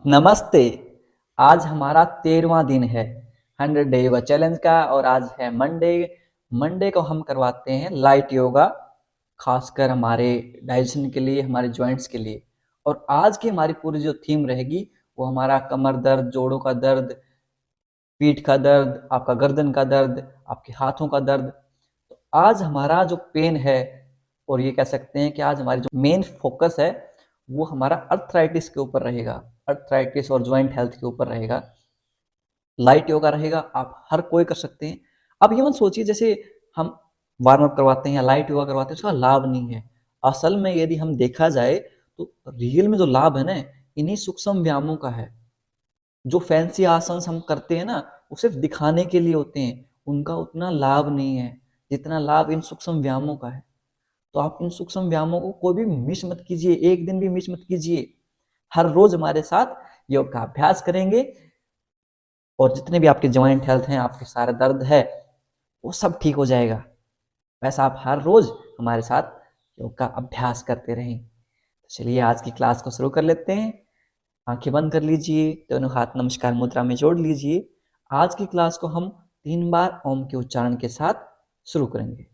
नमस्ते। आज हमारा 13वां दिन है 100 डे योगा चैलेंज का और आज है मंडे। मंडे को हम करवाते हैं लाइट योगा, खासकर हमारे डाइजेशन के लिए, हमारे जॉइंट्स के लिए। और आज की हमारी पूरी जो थीम रहेगी वो हमारा कमर दर्द, जोड़ों का दर्द, पीठ का दर्द, आपका गर्दन का दर्द, आपके हाथों का दर्द। तो आज हमारा जो पेन है, और ये कह सकते हैं कि आज हमारी जो मेन फोकस है वो हमारा अर्थराइटिस के ऊपर रहेगा। अर्थराइटिस और ज्वाइंट हेल्थ के ऊपर रहेगा। लाइट योगा रहेगा, आप हर कोई कर सकते हैं। अब ये मत सोचिए जैसे हम वार्म अप करवाते हैं या लाइट योगा करवाते हैं उसका लाभ नहीं है। असल में यदि हम देखा जाए तो रियल में जो लाभ है ना, इन्हीं सूक्ष्म व्यायामों का है। जो फैंसी आसन हम करते हैं ना, वो सिर्फ दिखाने के लिए होते हैं, उनका उतना लाभ नहीं है जितना लाभ इन सूक्ष्म व्यायामों का है। तो आप इन सूक्ष्म व्यायामों को कोई भी मिस मत कीजिए, एक दिन भी मिस मत कीजिए। हर रोज हमारे साथ योग का अभ्यास करेंगे और जितने भी आपके जॉइंट हेल्थ हैं, आपके सारे दर्द है, वो सब ठीक हो जाएगा। वैसा आप हर रोज हमारे साथ योग का अभ्यास करते रहें। तो चलिए आज की क्लास को शुरू कर लेते हैं। आंखें बंद कर लीजिए, दोनों हाथ नमस्कार मुद्रा में जोड़ लीजिए। आज की क्लास को हम 3 बार ओम के उच्चारण के साथ शुरू करेंगे।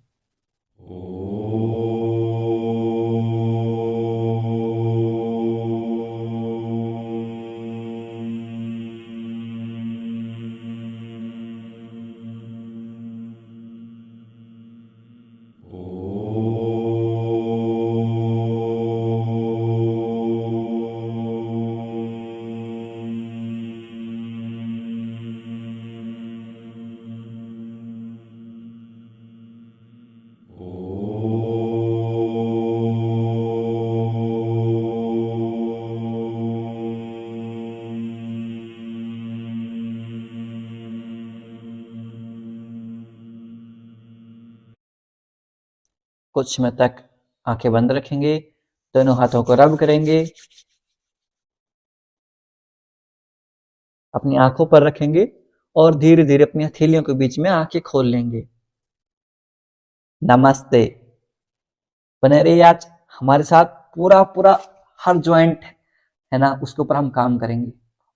कुछ समय तक आंखें बंद रखेंगे, दोनों हाथों को रब करेंगे, अपनी आंखों पर रखेंगे और धीरे धीरे अपनी हथेलियों के बीच में आंखें खोल लेंगे। नमस्ते। बने रहिए आज हमारे साथ। पूरा पूरा हर जॉइंट है ना, उसके ऊपर हम काम करेंगे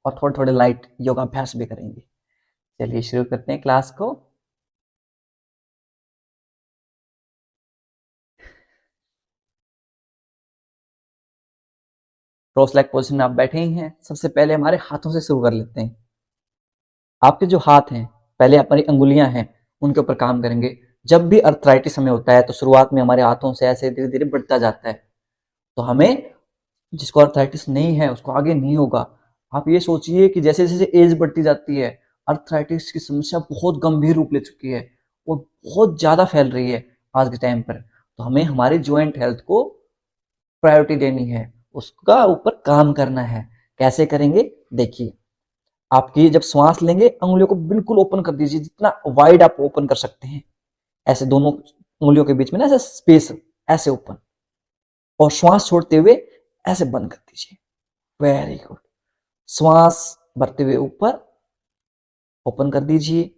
और थोड़े थोड़े लाइट योगाभ्यास भी करेंगे। चलिए शुरू करते हैं क्लास को। क्रॉस लेग पोजीशन में आप बैठे ही हैं। सबसे पहले हमारे हाथों से शुरू कर लेते हैं। आपके जो हाथ हैं, पहले हमारी अंगुलियां हैं, उनके ऊपर काम करेंगे। जब भी अर्थराइटिस हमें होता है तो शुरुआत में हमारे हाथों से ऐसे धीरे धीरे बढ़ता जाता है। तो हमें, जिसको अर्थराइटिस नहीं है उसको आगे नहीं होगा। आप ये सोचिए कि जैसे जैसे एज बढ़ती जाती है, अर्थराइटिस की समस्या बहुत गंभीर रूप ले चुकी है और बहुत ज्यादा फैल रही है आज के टाइम पर। तो हमें हमारे जॉइंट हेल्थ को प्रायोरिटी देनी है, उसका ऊपर काम करना है। कैसे करेंगे देखिए। आपकी जब श्वास लेंगे, अंगुलियों को बिल्कुल ओपन कर दीजिए, जितना वाइड आप ओपन कर सकते हैं। ऐसे दोनों उंगलियों के बीच में ना ऐसे स्पेस, ऐसे ओपन। और श्वास छोड़ते हुए ऐसे बंद कर दीजिए। Very good. श्वास भरते हुए ऊपर ओपन कर दीजिए,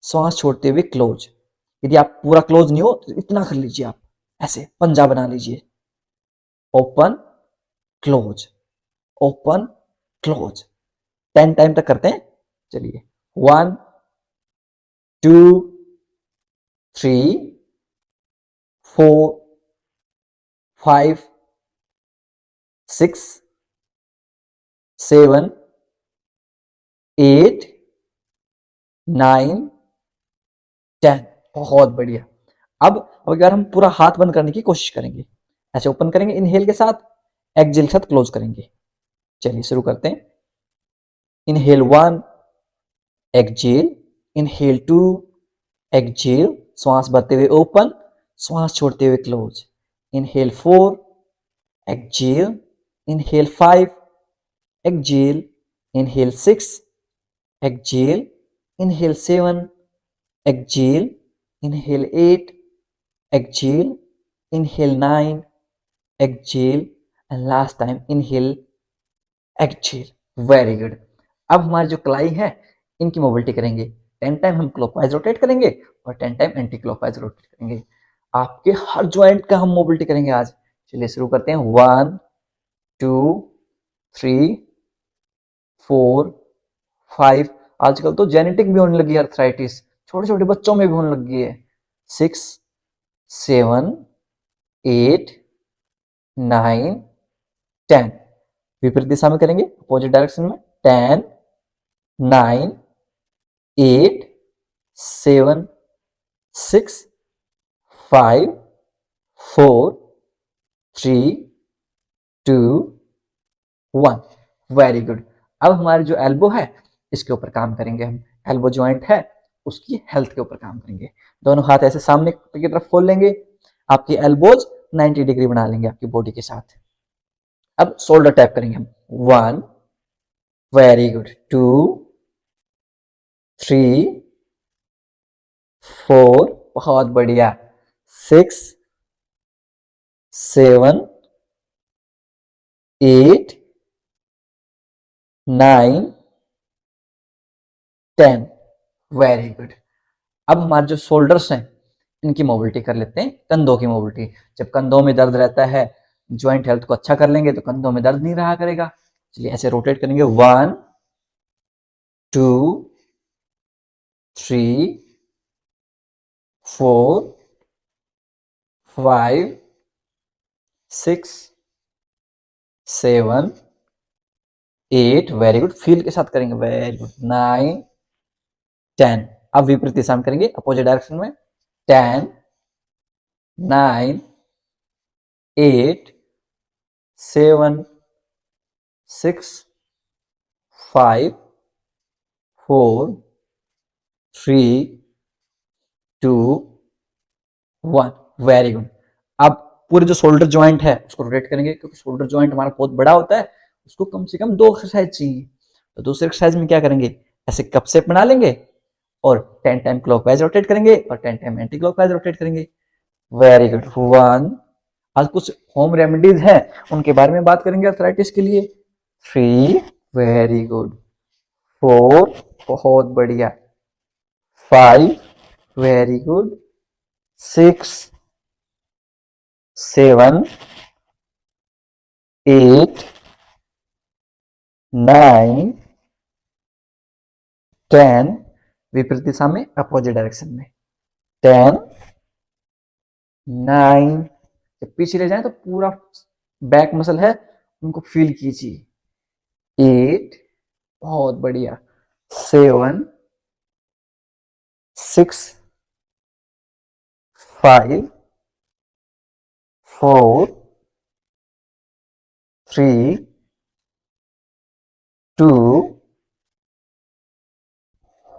श्वास छोड़ते हुए क्लोज। यदि आप पूरा क्लोज नहीं हो तो इतना कर लीजिए, आप ऐसे पंजा बना लीजिए। Open close, open close. 10 time तक करते हैं। चलिए, 1 2 3 4 5 6 7 8 9 10। बहुत बढ़िया। अब अगर हम पूरा हाथ बंद करने की कोशिश करेंगे, ऐसे ओपन करेंगे इनहेल के साथ, एक्सहेल के साथ क्लोज करेंगे। चलिए शुरू करते हैं। इनहेल 1, एक्सहेल, इनहेल 2, एक्सहेल, श्वास भरते हुए ओपन, श्वास छोड़ते हुए close. Inhale 4, exhale, inhale 5, exhale, inhale 6, exhale, inhale 7, exhale, inhale 8, exhale, inhale 9, exhale, and last time inhale, exhale. Very good. अब हमारी जो कलाई है, इनकी मोबिलिटी करेंगे। 10 टाइम हम क्लॉकवाइज रोटेट करेंगे और 10 टाइम एंटी क्लॉकवाइज रोटेट करेंगे। आपके हर ज्वाइंट का हम मोबिलिटी करेंगे आज। चलिए शुरू करते हैं। 1 2 3 4 5, आजकल तो जेनेटिक भी होने लगी है अर्थराइटिस, छोटे छोटे बच्चों में भी होने लगी है। 6 7 8 9 10, विपरीत दिशा में करेंगे, अपोजिट डायरेक्शन में। 10 9 8 7 6 5 4 3 2 1, वेरी गुड। अब हमारी जो एल्बो है इसके ऊपर काम करेंगे हम, एल्बो जॉइंट है उसकी हेल्थ के ऊपर काम करेंगे। दोनों हाथ ऐसे सामने की तरफ खोल लेंगे, आपकी एल्बोज 90 डिग्री बना लेंगे आपकी बॉडी के साथ। अब शोल्डर टैप करेंगे हम। 1, वेरी गुड। 2 3 4, बहुत बढ़िया। 6 7 8 9 10, वेरी गुड। अब हमारे जो शोल्डर्स हैं इनकी मोबिलिटी कर लेते हैं, कंधों की मोबिलिटी। जब कंधों में दर्द रहता है, ज्वाइंट हेल्थ को अच्छा कर लेंगे तो कंधों में दर्द नहीं रहा करेगा। चलिए ऐसे रोटेट करेंगे। 1 2 3 4 5 6 7 8, वेरी गुड। फील के साथ करेंगे, वेरी गुड। 9 10, अब विपरीत दिशा में करेंगे, अपोजिट डायरेक्शन में। 10 9 8 7 6 5 4 3 2 1, वेरी गुड। अब पूरे जो शोल्डर ज्वाइंट है उसको रोटेट करेंगे, क्योंकि शोल्डर ज्वाइंट हमारा बहुत बड़ा होता है, उसको कम से कम 2 एक्सरसाइज चाहिए। तो दूसरे एक्सरसाइज में क्या करेंगे, ऐसे कप शेप बना लेंगे और 10 टाइम क्लॉकवाइज रोटेट करेंगे और 10 टाइम एंटी क्लॉकवाइज रोटेट करेंगे। Very good. 1, आज कुछ होम रेमेडीज हैं उनके बारे में बात करेंगे अर्थराइटिस के लिए। 3, वेरी गुड। 4, बहुत बढ़िया। 5, वेरी गुड। 6 7 8 9 10, विपरीत दिशा में, अपोजिट डायरेक्शन में। 10 9, जब पीछे ले जाए तो पूरा बैक मसल है उनको फील कीजिए। 8, बहुत बढ़िया। 7 6 5 4 3 2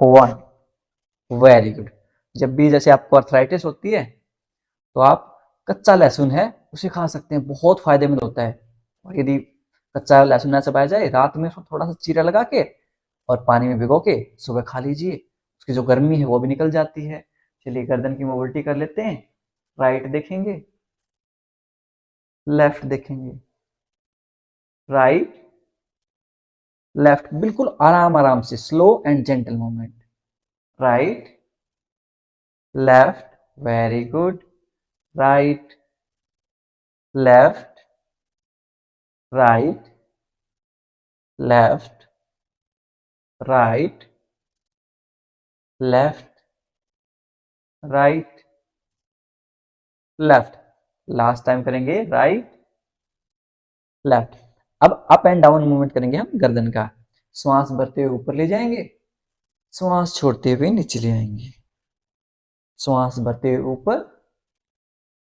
1, वेरी गुड। जब भी जैसे आपको अर्थराइटिस होती है तो आप कच्चा लहसुन है उसे खा सकते हैं, बहुत फायदेमंद होता है। और यदि कच्चा लहसुन ना चबाया जाए, रात में उसमें थोड़ा सा चीरा लगा के और पानी में भिगो के सुबह खा लीजिए, उसकी जो गर्मी है वो भी निकल जाती है। चलिए गर्दन की मोबिलिटी कर लेते हैं। राइट देखेंगे, लेफ्ट देखेंगे, राइट लेफ्ट, बिल्कुल आराम आराम से, slow and gentle movement. Right left, very good. Right left right left right left right left, last time करेंगे राइट लेफ्ट। अब अप एंड डाउन मूवमेंट करेंगे हम गर्दन का। श्वास भरते हुए ऊपर ले जाएंगे, श्वास छोड़ते हुए नीचे ले आएंगे। श्वास भरते हुए ऊपर,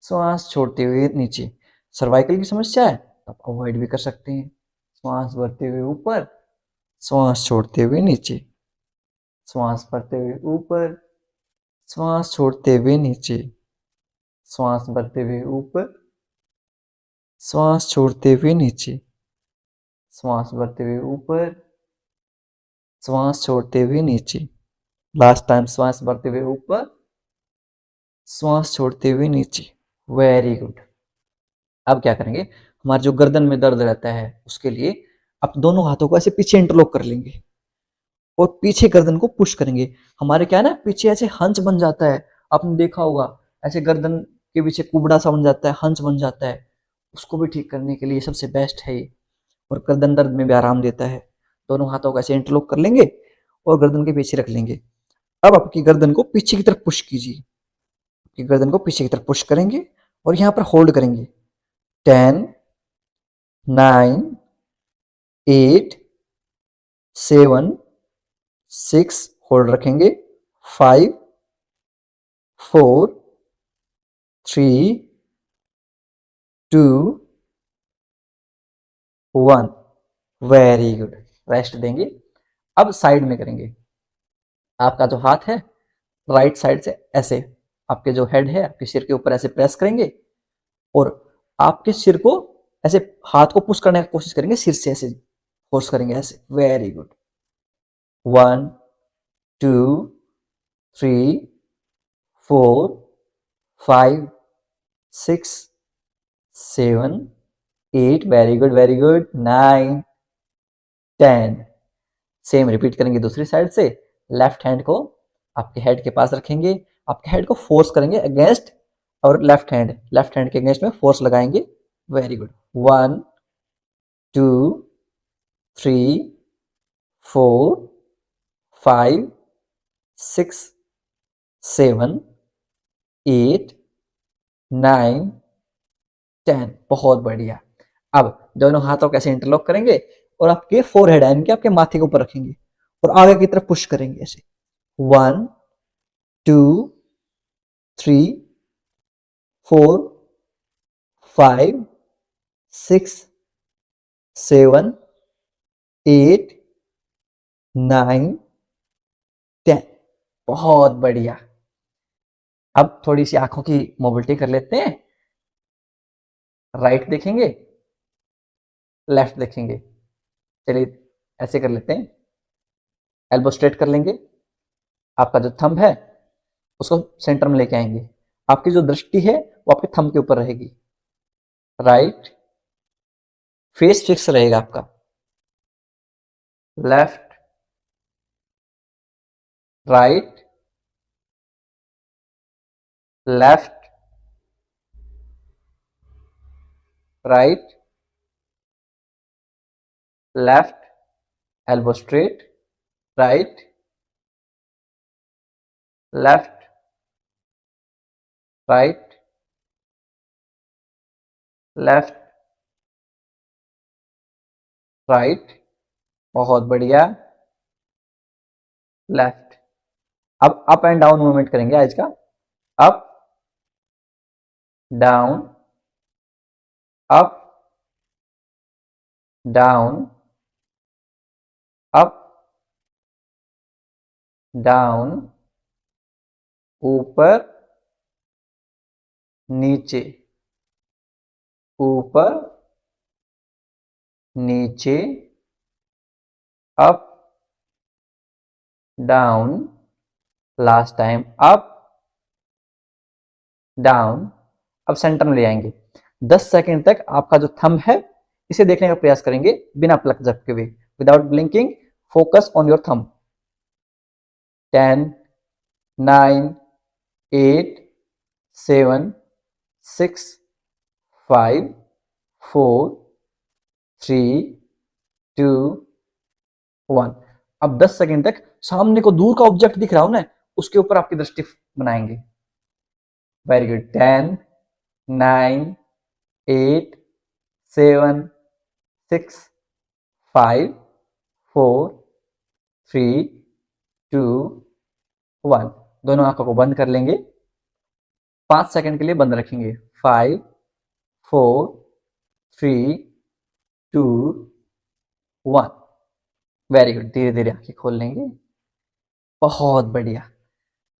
श्वास छोड़ते हुए नीचे। सर्वाइकल की समस्या है तो आप अवॉइड भी कर सकते हैं। श्वास भरते हुए ऊपर, श्वास छोड़ते हुए नीचे, श्वास भरते हुए ऊपर, श्वास छोड़ते हुए नीचे, श्वास भरते हुए ऊपर, श्वास छोड़ते हुए नीचे, श्वास भरते हुए ऊपर, श्वास छोड़ते हुए नीचे। लास्ट टाइम, श्वास भरते हुए ऊपर, श्वास छोड़ते हुए नीचे। Very good. अब क्या करेंगे, हमारे जो गर्दन में दर्द रहता है उसके लिए आप दोनों हाथों को ऐसे पीछे इंटरलॉक कर लेंगे और पीछे गर्दन को पुश करेंगे। हमारे क्या है ना, पीछे ऐसे हंच बन जाता है, आपने देखा होगा, ऐसे गर्दन के पीछे कुबड़ा सा बन जाता है, हंच बन जाता है। उसको भी ठीक करने के लिए सबसे बेस्ट है ये, और गर्दन दर्द में भी आराम देता है। दोनों हाथों को ऐसे इंटरलॉक कर लेंगे और गर्दन के पीछे रख लेंगे। अब आपकी गर्दन को पीछे की तरफ पुश कीजिए, आपकी गर्दन को पीछे की तरफ पुश करेंगे और यहाँ पर होल्ड करेंगे। 10, 9, 8, 7, 6, होल्ड रखेंगे। 5, 4, 3, 2, 1। Very good. रेस्ट देंगे। अब साइड में करेंगे। आपका जो हाथ है राइट साइड से ऐसे आपके जो हेड है आपके सिर के ऊपर ऐसे प्रेस करेंगे और आपके सिर को ऐसे हाथ को पुश करने की कोशिश करेंगे, सिर से ऐसे फोर्स करेंगे ऐसे। Very good. 1, 2, 3, 4, 5, 6, 7, 8। Very good, very good. 9, 10। Same repeat करेंगे दूसरी साइड से। लेफ्ट हैंड को आपके हेड के पास रखेंगे, आपके हेड को फोर्स करेंगे अगेंस्ट और लेफ्ट हैंड के अगेंस्ट में फोर्स लगाएंगे। Very good. 1, 2, 3, 4, 5, 6, 7, 8, 9, 10। बहुत बढ़िया। अब दोनों हाथों को ऐसे इंटरलॉक करेंगे और आपके फोरहेड यानी कि आपके माथे के ऊपर रखेंगे और आगे की तरफ पुश करेंगे ऐसे। 1, 2, 3, 4, 5, 6, 7, 8, 9, 10। बहुत बढ़िया। अब थोड़ी सी आंखों की मोबिलिटी कर लेते हैं। राइट देखेंगे, लेफ्ट देखेंगे। चलिए ऐसे कर लेते हैं। एल्बो स्ट्रेट कर लेंगे, आपका जो थंब है उसको सेंटर में लेके आएंगे, आपकी जो दृष्टि है वो आपके थंब के ऊपर रहेगी। राइट, फेस फिक्स रहेगा आपका। Left, right, left, right, left, elbow straight, right, left, right, left, right. बहुत बढ़िया। लेफ्ट। अब अप एंड डाउन मूवमेंट करेंगे आज का। Up, down, up, down, up, down, ऊपर, नीचे, ऊपर, नीचे, up, down, last time up, down. अब सेंटर में ले आएंगे। 10 सेकंड तक आपका जो थंब है इसे देखने का प्रयास करेंगे बिना पलक झपके हुए, without blinking. Focus on your thumb. 10, 9, 8, 7, 6, 5, 4, 3, 2, 1। अब 10 सेकंड तक सामने को दूर का ऑब्जेक्ट दिख रहा हो ना उसके ऊपर आपकी दृष्टि बनाएंगे। Very good. 10, 9, 8, 7, 6, 5, 4, 3, 2, 1। दोनों आंखों को बंद कर लेंगे। 5 सेकंड के लिए बंद रखेंगे। 5, 4, 3, 2, 1। Very good. धीरे धीरे आंखें खोल लेंगे। बहुत बढ़िया।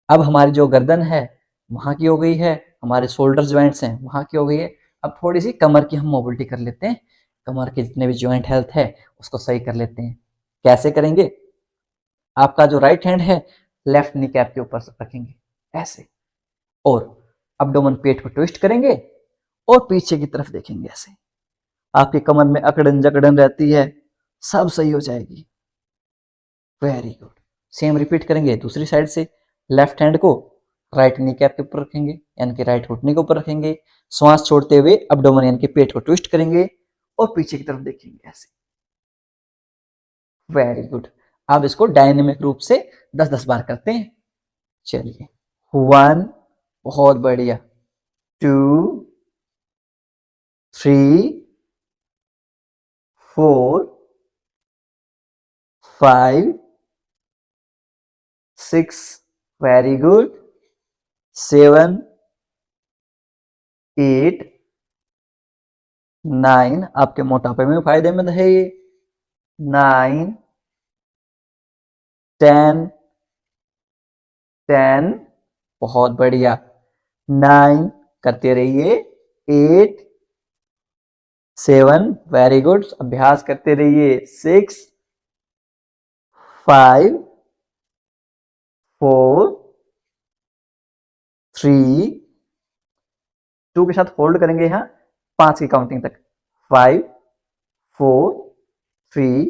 अब हमारी जो गर्दन है वहां की हो गई है, हमारे शोल्डर ज्वाइंट्स हैं वहां की हो गई है। अब थोड़ी सी कमर की हम मोबिलिटी कर लेते हैं। कमर के जितने भी ज्वाइंट हेल्थ है उसको सही कर लेते हैं। कैसे करेंगे? आपका जो राइट हैंड है लेफ्ट नी कैप के ऊपर रखेंगे ऐसे, और अब्डोमेन पेट को ट्विस्ट करेंगे और पीछे की तरफ देखेंगे ऐसे। आपकी कमर में अकड़न जकड़न रहती है, सब सही हो जाएगी। Very good. सेम रिपीट करेंगे दूसरी साइड से। लेफ्ट हैंड को राइट नी कैप के ऊपर रखेंगे यानी कि राइट घुटने के ऊपर रखेंगे। श्वास छोड़ते हुए अब्डोमेन यानी कि पेट को ट्विस्ट करेंगे और पीछे की तरफ देखेंगे ऐसे। Very good. अब इसको डायनेमिक रूप से 10-10 बार करते हैं। चलिए, 1, बहुत बढ़िया, 2, 3, 4, 5, 6, वेरी गुड, 7, 8, 9, आपके मोटापे में फायदेमंद है ये, 9, 10, 10, बहुत बढ़िया, 9, करते रहिए, 8, 7, वेरी गुड, अभ्यास करते रहिए, 6, 5, 4, 3, 2 के साथ होल्ड करेंगे यहां 5 की काउंटिंग तक, 5, 4, 3,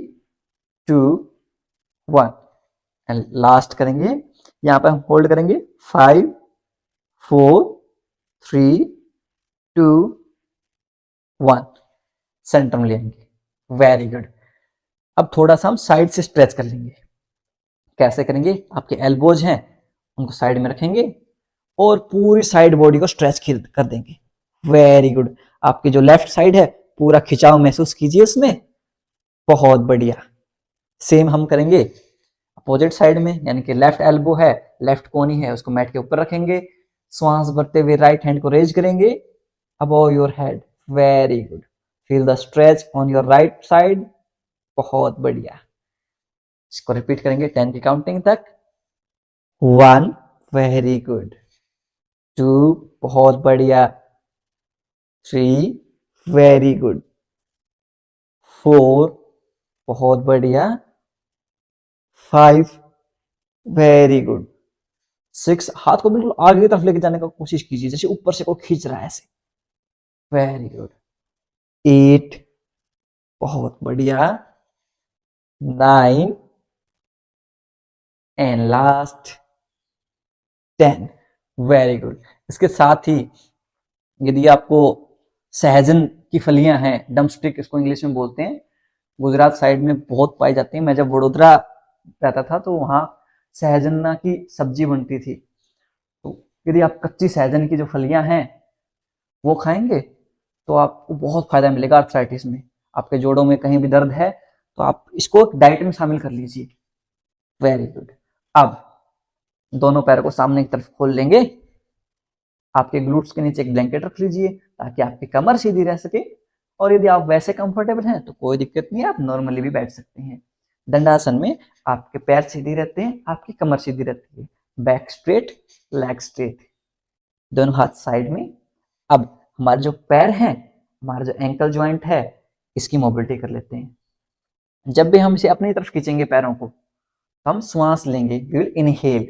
2, 1, एंड लास्ट करेंगे, यहां पर हम होल्ड करेंगे 5, 4, 3, 2, 1, सेंटर में ले आएंगे, वेरी गुड। अब थोड़ा सा हम साइड से स्ट्रेच कर लेंगे। कैसे करेंगे? आपके एल्बोज हैं उनको साइड में रखेंगे और पूरी साइड बॉडी को स्ट्रेच कर देंगे, वेरी गुड। आपकी जो लेफ्ट साइड है पूरा खिंचाव महसूस कीजिए उसमें, बहुत बढ़िया। सेम हम करेंगे अपोजिट साइड में, यानी कि लेफ्ट एल्बो है, लेफ्ट कोनी है, उसको मैट के ऊपर रखेंगे, श्वास भरते हुए राइट हैंड को रेज करेंगे above your head, very good. Feel the stretch on your right side, बहुत बढ़िया। इसको रिपीट करेंगे 10 की काउंटिंग तक, 1, वेरी गुड, 2, बहुत बढ़िया, 3, वेरी गुड, 4, बहुत बढ़िया, 5, वेरी गुड, 6, हाथ को बिल्कुल आगे की तरफ लेके जाने का कोशिश कीजिए जैसे ऊपर से कोई खींच रहा है ऐसे, वेरी गुड, 8, बहुत बढ़िया, 9 एंड लास्ट 10, वेरी गुड। इसके साथ ही यदि आपको सहजन की फलियां हैं, डम्पस्टिक इसको इंग्लिश में बोलते हैं, गुजरात साइड में बहुत पाई जाती है। मैं जब वडोदरा रहता था तो वहाँ सहजना की सब्जी बनती थी, तो यदि आप कच्ची सहजन की जो फलियां हैं वो खाएंगे तो आपको बहुत फायदा मिलेगा आर्थराइटिस में। आपके जोड़ों में कहीं भी दर्द है तो आप इसको डाइट में शामिल कर लीजिए, वेरी गुड। अब दोनों पैरों को सामने की तरफ खोल लेंगे, आपके ग्लूट्स के नीचे एक ब्लैंकेट रख लीजिए ताकि आपकी कमर सीधी रह सके, और यदि आप वैसे कंफर्टेबल हैं तो कोई दिक्कत नहीं है, आप नॉर्मली भी बैठ सकते हैं। दंडासन में आपके पैर सीधी रहते हैं, आपकी कमर सीधी रहती है, बैक स्ट्रेट, लेग स्ट्रेट, दोनों हाथ साइड में। अब हमारे जो पैर हैं, हमारा जो एंकल ज्वाइंट है, इसकी मोबिलिटी कर लेते हैं। जब भी हम इसे अपनी तरफ खींचेंगे पैरों को, हम श्वास लेंगे, वी विल इनहेल।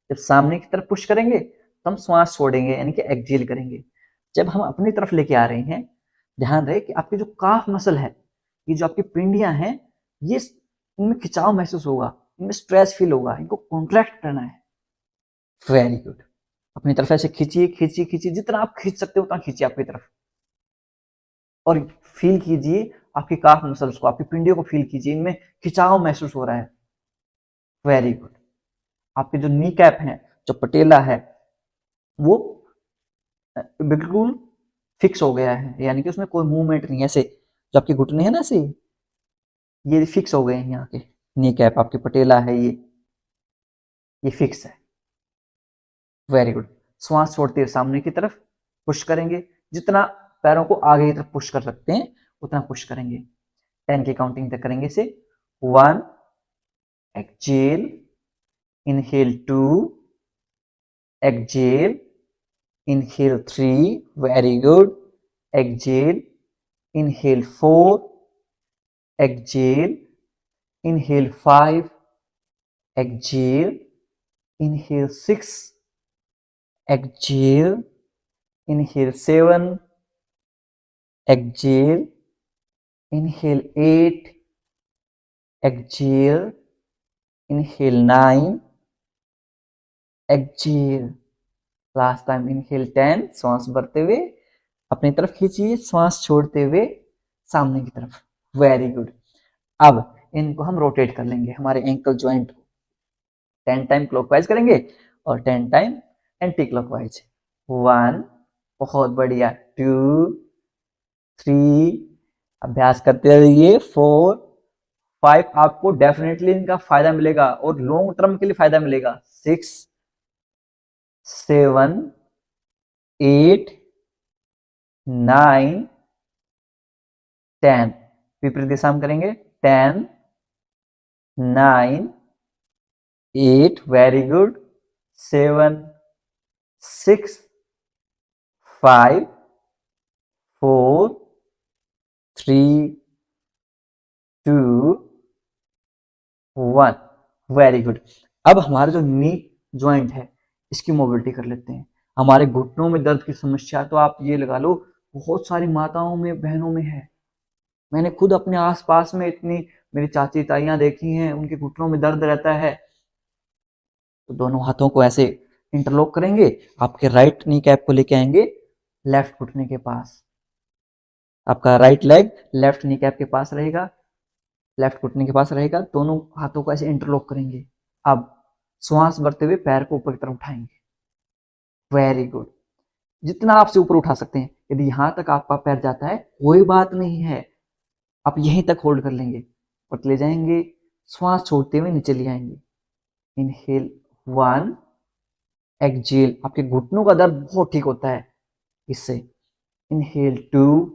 जब सामने की तरफ पुश करेंगे तो हम श्वास छोड़ेंगे, यानी कि एक्सहेल करेंगे। जब हम अपनी तरफ लेके आ रहे हैं, ध्यान रहे कि आपकी जो काफ मसल है, ये जो आपकी पिंडियां हैं, ये इनमें खिंचाव महसूस होगा, इनमें स्ट्रेस फील होगा, इनको कॉन्ट्रैक्ट करना है, वेरी गुड। अपनी तरफ ऐसे खींचिए खींचिए खींचिए, जितना आप खींच सकते हो उतना खींचिए आपकी तरफ, और फील कीजिए आपकी काफ मसल्स को, आपकी पिंडियों को फील कीजिए, इनमें खिंचाव महसूस हो रहा है, वेरी गुड। आपके जो नी कैप है, जो पटेला है, वो बिल्कुल फिक्स हो गया है, यानी कि उसमें कोई मूवमेंट नहीं है। ऐसे जो आपके घुटने हैं ना, ऐसे ये फिक्स हो गए हैं, यहाँ के नी कैप, आपकी पटेला है, ये फिक्स है, वेरी गुड। श्वास छोड़ते हुए सामने की तरफ पुश करेंगे, जितना पैरों को आगे की तरफ पुश कर सकते हैं उतना पुश करेंगे। 10 की काउंटिंग तक करेंगे इसे, 1, exhale, inhale 2, exhale, inhale 3, very good, exhale, inhale 4, exhale, inhale 5, exhale, inhale 6, exhale, inhale 7, exhale, inhale 8, exhale, inhale 9, exhale, last time inhale 10, श्वास भरते हुए अपनी तरफ खींचिए, श्वास छोड़ते हुए सामने की तरफ, वेरी गुड। अब इनको हम रोटेट कर लेंगे, हमारे एंकल ज्वाइंट को 10 टाइम क्लॉकवाइज करेंगे और 10 टाइम एंटी क्लॉकवाइज। 1, बहुत बढ़िया, 2, 3, अभ्यास करते रहिए, 4, 5, आपको डेफिनेटली इनका फायदा मिलेगा और लॉन्ग टर्म के लिए फायदा मिलेगा। 6, 7, 8, 9, 10, विपरीत दिशा में करेंगे। 10, 9, 8, वेरी गुड, 7, 6, 5, 4, 3, 2, 1, वेरी गुड। अब हमारा जो नी ज्वाइंट है इसकी मोबिलिटी कर लेते हैं। हमारे घुटनों में दर्द की समस्या तो आप ये लगा लो बहुत सारी माताओं में, बहनों में है। मैंने खुद अपने आसपास में इतनी मेरी चाची ताइयां देखी हैं, उनके घुटनों में दर्द रहता है। तो दोनों हाथों को ऐसे इंटरलॉक करेंगे, आपके राइट नी कैप को लेके आएंगे लेफ्ट घुटने के पास, आपका right leg left knee cap के पास रहेगा, लेफ्ट घुटने के पास रहेगा। दोनों हाथों को ऐसे इंटरलॉक करेंगे। अब श्वास भरते हुए पैर को ऊपर की तरफ उठाएंगे। वेरी गुड, जितना आपसे ऊपर उठा सकते हैं। यदि यहां तक आपका पैर जाता है कोई बात नहीं है, आप यहीं तक होल्ड कर लेंगे और ले जाएंगे। श्वास छोड़ते हुए नीचे ले आएंगे। इनहेल 1, एक्सहेल, आपके घुटनों का दर्द बहुत ठीक होता है इससे। Inhale 2,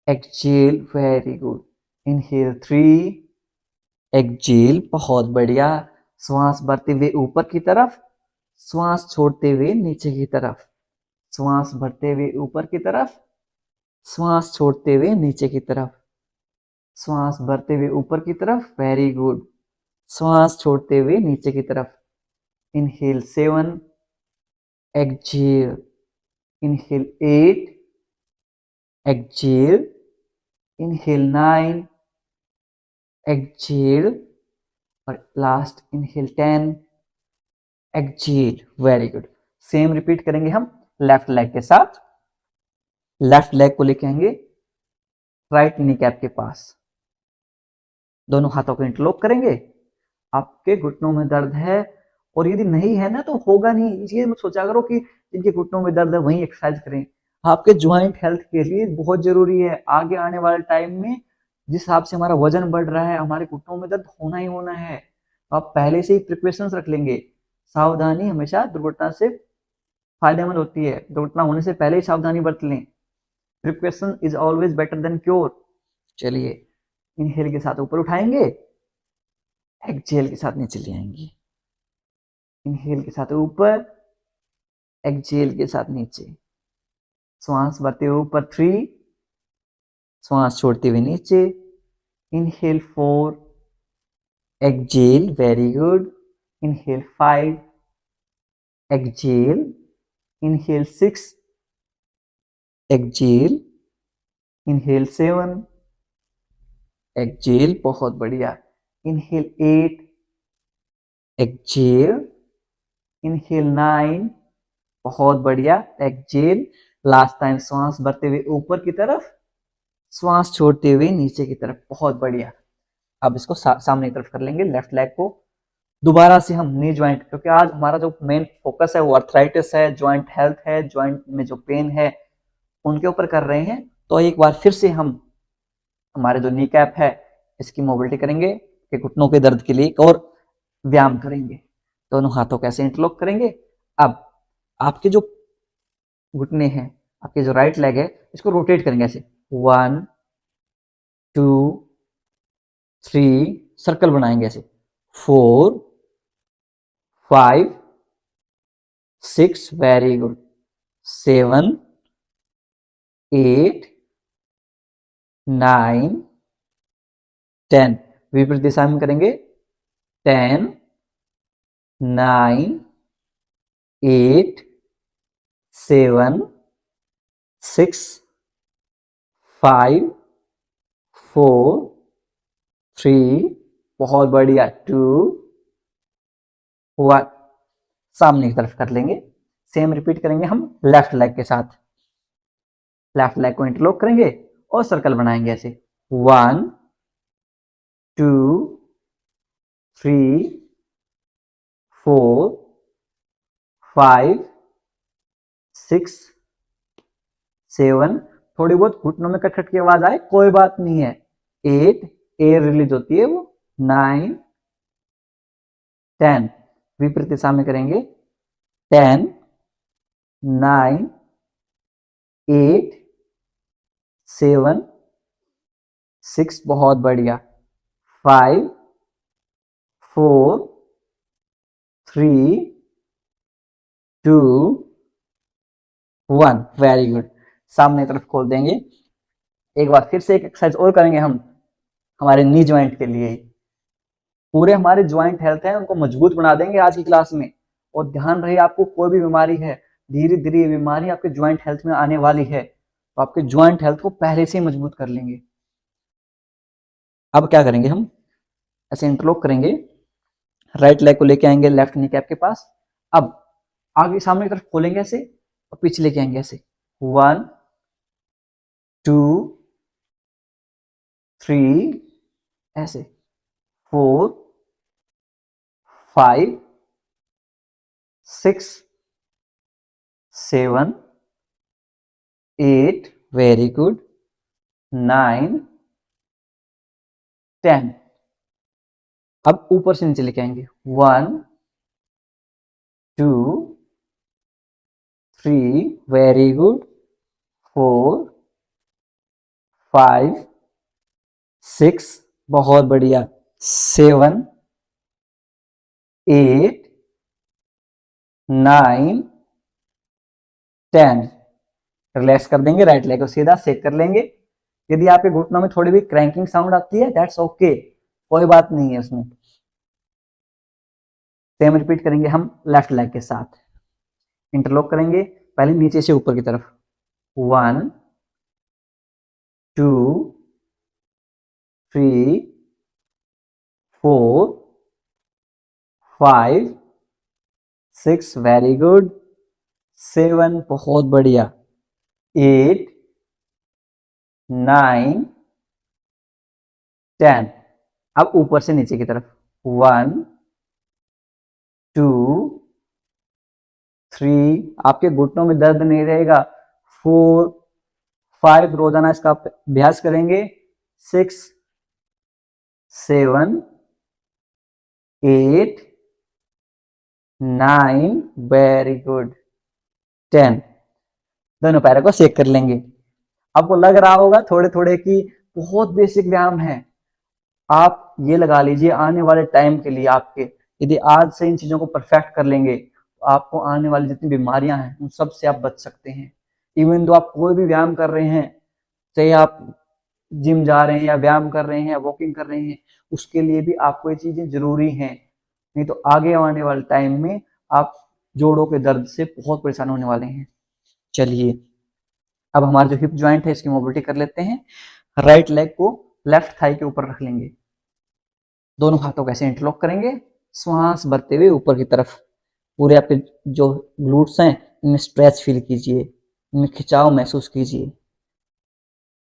exhale, very good. Inhale 3, exhale, बहुत बढ़िया। श्वास भरते हुए ऊपर की तरफ, श्वास छोड़ते हुए नीचे की तरफ, श्वास भरते हुए ऊपर की तरफ, श्वास छोड़ते हुए नीचे की तरफ, श्वास भरते हुए ऊपर की तरफ, वेरी गुड। श्वास छोड़ते हुए नीचे की तरफ। Inhale 7, exhale, inhale 8, exhale, inhale 9, exhale और last inhale 10, exhale, very good. Same repeat करेंगे हम लेफ्ट लेग के साथ। लेफ्ट लेग को लेके आएंगे राइट नी कैप के पास, दोनों हाथों को इंटरलॉक करेंगे। आपके घुटनों में दर्द है और यदि नहीं है ना तो होगा नहीं, इसलिए मत सोचा करो कि जिनके घुटनों में दर्द है वहीं एक्सरसाइज करें। आपके ज्वाइंट हेल्थ के लिए बहुत जरूरी है। आगे आने वाले टाइम में जिस हिसाब से हमारा वजन बढ़ रहा है, हमारे घुटनों में दर्द होना ही होना है। आप पहले से ही प्रिपरेशंस रख लेंगे। सावधानी हमेशा दुर्घटना से फायदेमंद होती है, दुर्घटना होने से पहले ही सावधानी बरत लें। Preparation is always better than cure. चलिए, इनहेल के साथ ऊपर उठाएंगे, एक्सहेल के साथ नीचे ले आएंगे। इनहेल के साथ ऊपर, एक्सहेल के साथ नीचे। श्वास भरते हुए ऊपर 3, श्वास छोड़ते हुए नीचे। Inhale 4, exhale, very good. Inhale 5, exhale, inhale 6, exhale, inhale 7, exhale, बहुत बढ़िया। इनहेल 8, एक्सहेल, इनहेल 9, बहुत बढ़िया, एक्सहेल। लास्ट टाइम श्वास भरते हुए ऊपर की तरफ, श्वास छोड़ते हुए नीचे की तरफ, बहुत बढ़िया। अब इसको सामने की तरफ कर लेंगे लेफ्ट लेग को। दोबारा से हम नी ज्वाइंट, क्योंकि आज हमारा जो मेन फोकस है वो अर्थराइटिस है, ज्वाइंट हेल्थ है, ज्वाइंट में जो पेन है उनके ऊपर कर रहे हैं। तो एक बार फिर से हम हमारे जो नी कैप है इसकी मोबिलिटी करेंगे कि घुटनों के दर्द के लिए एक और व्यायाम करेंगे। दोनों हाथों को ऐसे इंटरलॉक करेंगे। अब आपके जो घुटने हैं, आपके जो राइट लेग है, इसको रोटेट करेंगे ऐसे 1, 2, 3, सर्कल बनाएंगे ऐसे 4, 5, 6, वेरी गुड, 7, 8, 9, 10, विपरीत दिशा में करेंगे 10, 9, 8, 7, 6, 5, 4, 3, बहुत बढ़िया, 2, 1। सामने की तरफ कर लेंगे। सेम रिपीट करेंगे हम लेफ्ट लेग के साथ। लेफ्ट लेग को इंटरलॉक करेंगे और सर्कल बनाएंगे ऐसे 1, 2 3 4 5 6 7, थोड़ी बहुत घुटनों में कटखट की आवाज आए कोई बात नहीं है, 8, एयर रिलीज होती है वो, 9 10, विपरीत दिशा में करेंगे, 10 9 8 7 6, बहुत बढ़िया, 5 4 3 2 1, वेरी गुड। सामने की तरफ खोल देंगे। एक बार फिर से एक एक्सरसाइज और करेंगे हम हमारे नी ज्वाइंट के लिए। पूरे हमारे ज्वाइंट हेल्थ है उनको मजबूत बना देंगे आज की क्लास में। और ध्यान रहे आपको कोई भी बीमारी है, धीरे धीरे ये बीमारी आपके ज्वाइंट हेल्थ में आने वाली है, तो आपके ज्वाइंट हेल्थ को पहले से ही मजबूत कर लेंगे। अब क्या करेंगे हम, ऐसे इंटरलॉक करेंगे, राइट लेग को लेके आएंगे लेफ्ट नी कैप के पास। अब आगे सामने की तरफ खोलेंगे ऐसे और पीछे लेके आएंगे ऐसे, 1 2 3 ऐसे, 4 5 6 7 8, वेरी गुड, 9 10। अब ऊपर से नीचे लेके आएंगे, 1 2 3, वेरी गुड, 4 5 6, बहुत बढ़िया, 7 8 9 10। रिलैक्स कर देंगे, राइट लेग को सीधा सेक कर लेंगे। यदि आपके घुटनों में थोड़ी भी क्रैंकिंग साउंड आती है, दैट्स ओके, कोई बात नहीं है उसमें। सेम रिपीट करेंगे हम लेफ्ट लेग के साथ। इंटरलॉक करेंगे, पहले नीचे से ऊपर की तरफ, 1 2 3 4 5 6, वेरी गुड, 7, बहुत बढ़िया, 8 9 10। अब ऊपर से नीचे की तरफ, 1 2 3, आपके घुटनों में दर्द नहीं रहेगा, 4 5, रोजाना इसका अभ्यास करेंगे, 6 7 8 9, वेरी गुड, 10। दोनों पैरों को शेक कर लेंगे। आपको लग रहा होगा थोड़े थोड़े कि बहुत बेसिक व्यायाम है, आप ये लगा लीजिए आने वाले टाइम के लिए आपके, यदि आज से इन चीजों को परफेक्ट कर लेंगे तो आपको आने वाली जितनी बीमारियां हैं उन सब से आप बच सकते हैं। इवन दो आप कोई भी व्यायाम कर रहे हैं, चाहे आप जिम जा रहे हैं या व्यायाम कर रहे हैं या वॉकिंग कर रहे हैं, उसके लिए भी आपको ये चीजें जरूरी हैं, नहीं तो आगे आने वाले टाइम में आप जोड़ों के दर्द से बहुत परेशान होने वाले हैं। चलिए अब हमारा जो हिप ज्वाइंट है इसकी मोबिलिटी कर लेते हैं। राइट लेग को लेफ्ट थाई के ऊपर रख लेंगे, दोनों हाथों को ऐसे इंटरलॉक करेंगे, श्वास भरते हुए ऊपर की तरफ। पूरे आपके जो ग्लूट्स हैं इनमें स्ट्रेच फील कीजिए, इनमें खिंचाव महसूस कीजिए।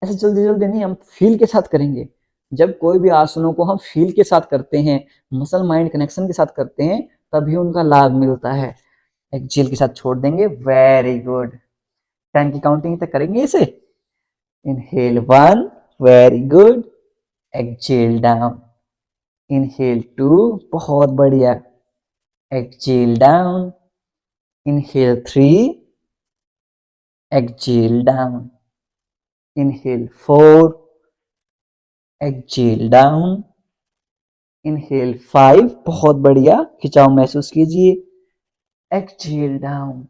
ऐसे जल्दी जल्दी नहीं, हम फील के साथ करेंगे। जब कोई भी आसनों को हम फील के साथ करते हैं, मसल माइंड कनेक्शन के साथ करते हैं, तभी उनका लाभ मिलता है। एक्सेल के साथ छोड़ देंगे, वेरी गुड। 10 की काउंटिंग तक करेंगे इसे। Inhale 1, very good, exhale down, inhale 2, बहुत बढ़िया, exhale down, inhale 3, exhale down, inhale 4, exhale down, inhale 5, बहुत बढ़िया, खिंचाव महसूस कीजिए, exhale down,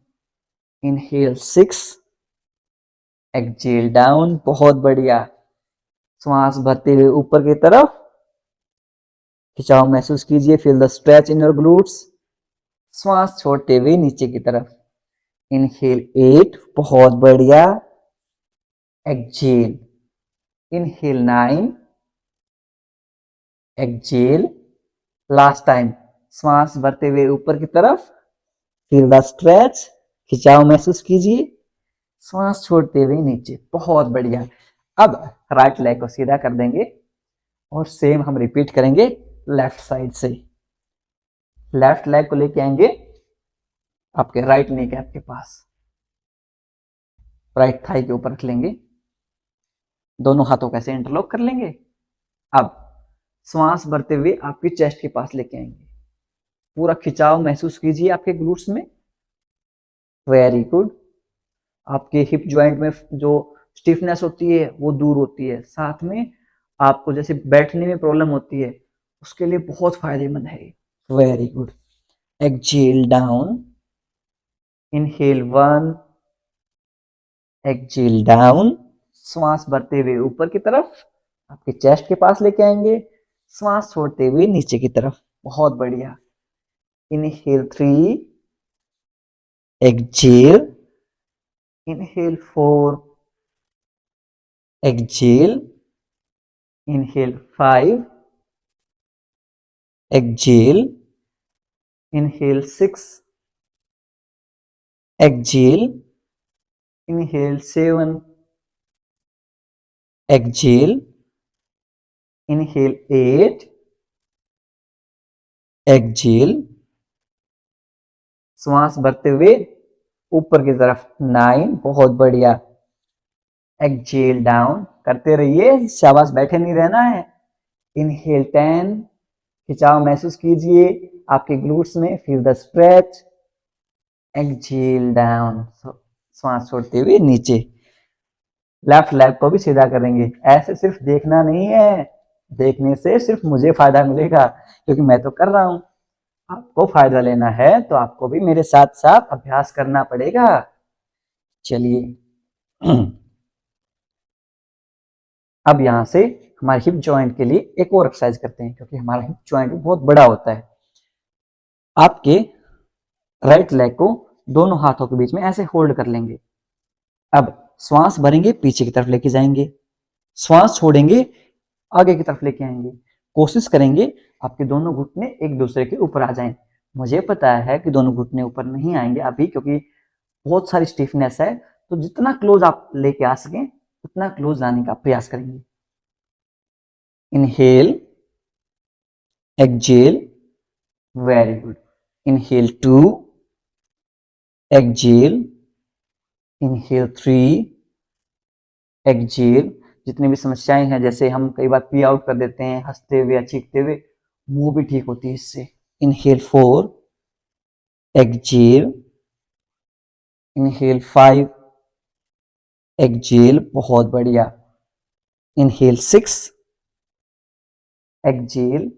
inhale 6, exhale down, बहुत बढ़िया, श्वास भरते हुए ऊपर की तरफ, खिंचाव महसूस कीजिए, feel the stretch in your glutes. श्वास छोड़ते हुए नीचे की तरफ, इनहेल 8, बहुत बढ़िया, exhale, inhale 9, exhale, last time, श्वास भरते हुए ऊपर की तरफ, फील द स्ट्रेच, खिंचाव महसूस कीजिए, श्वास छोड़ते हुए नीचे, बहुत बढ़िया। अब राइट लेग को सीधा कर देंगे, और सेम हम रिपीट करेंगे लेफ्ट साइड से। लेफ्ट लेग को लेके आएंगे आपके राइट नी कैप के पास, राइट थाई के ऊपर रख लेंगे, दोनों हाथों कैसे इंटरलॉक कर लेंगे। अब श्वास भरते हुए आपकी चेस्ट के पास लेके आएंगे, पूरा खिंचाव महसूस कीजिए आपके ग्लूट्स में। Very good. आपके हिप जॉइंट में जो स्टिफनेस होती है वो दूर होती है, साथ में आपको जैसे बैठने में प्रॉब्लम होती है उसके लिए बहुत फायदेमंद है। Very good. Exhale down, inhale 1, exhale down. श्वास भरते हुए ऊपर की तरफ आपके चेस्ट के पास लेके आएंगे, श्वास छोड़ते हुए नीचे की तरफ। बहुत बढ़िया। Inhale 3, exhale, inhale 4, exhale, inhale 5, exhale, inhale 6, exhale, inhale 7, exhale, inhale 8, exhale. श्वास भरते हुए ऊपर की तरफ 9, बहुत बढ़िया। एक्सहेल डाउन, करते रहिए, शाबाश, बैठे नहीं रहना है। इनहेल 10, खिंचाव महसूस कीजिए आपके ग्लूट्स में, feel the stretch. Exhale down, श्वास छोड़ते हुए नीचे। लेफ्ट लेग को भी सीधा करेंगे, ऐसे सिर्फ देखना नहीं है, देखने से सिर्फ मुझे फायदा मिलेगा क्योंकि मैं तो कर रहा हूं। आपको फायदा लेना है तो आपको भी मेरे साथ साथ अभ्यास करना पड़ेगा। चलिए अब यहां से हमारे हिप जॉइंट के लिए एक और एक्सरसाइज करते हैं, क्योंकि हमारा हिप जॉइंट बहुत बड़ा होता है। आपके राइट लेग को दोनों हाथों के बीच में ऐसे होल्ड कर लेंगे। अब श्वास भरेंगे, पीछे की तरफ लेके जाएंगे, श्वास छोड़ेंगे, आगे की तरफ लेके आएंगे। कोशिश करेंगे आपके दोनों घुटने एक दूसरे के ऊपर आ जाएं। मुझे पता है कि दोनों घुटने ऊपर नहीं आएंगे अभी, क्योंकि बहुत सारी स्टिफनेस है, तो जितना क्लोज आप लेके आ सकें उतना क्लोज लाने का प्रयास करेंगे। Inhale, exhale, very good. Inhale 2, exhale, inhale 3, exhale. जितनी भी समस्याएं हैं, जैसे हम कई बार पी आउट कर देते हैं हंसते हुए या चीखते हुए, वो भी ठीक होती है इससे। इनहेल 4, एक्सहेल, इनहेल 5, एक्सहेल, बहुत बढ़िया। इनहेल 6, एक्सहेल,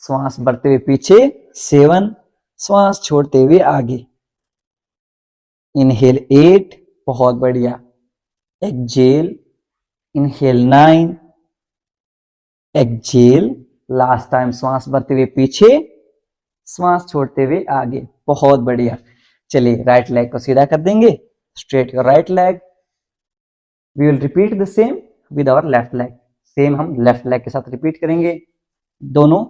श्वास भरते हुए पीछे 7, श्वास छोड़ते हुए आगे। इनहेल 8, बहुत बढ़िया। Exhale, inhale 9, exhale, last time, श्वास भरते हुए पीछे, श्वास छोड़ते हुए आगे। बहुत बढ़िया। चलिए राइट लेग को सीधा कर देंगे, straight your right leg. We will repeat the same with our left leg. Same हम लेफ्ट लेग के साथ रिपीट करेंगे। दोनों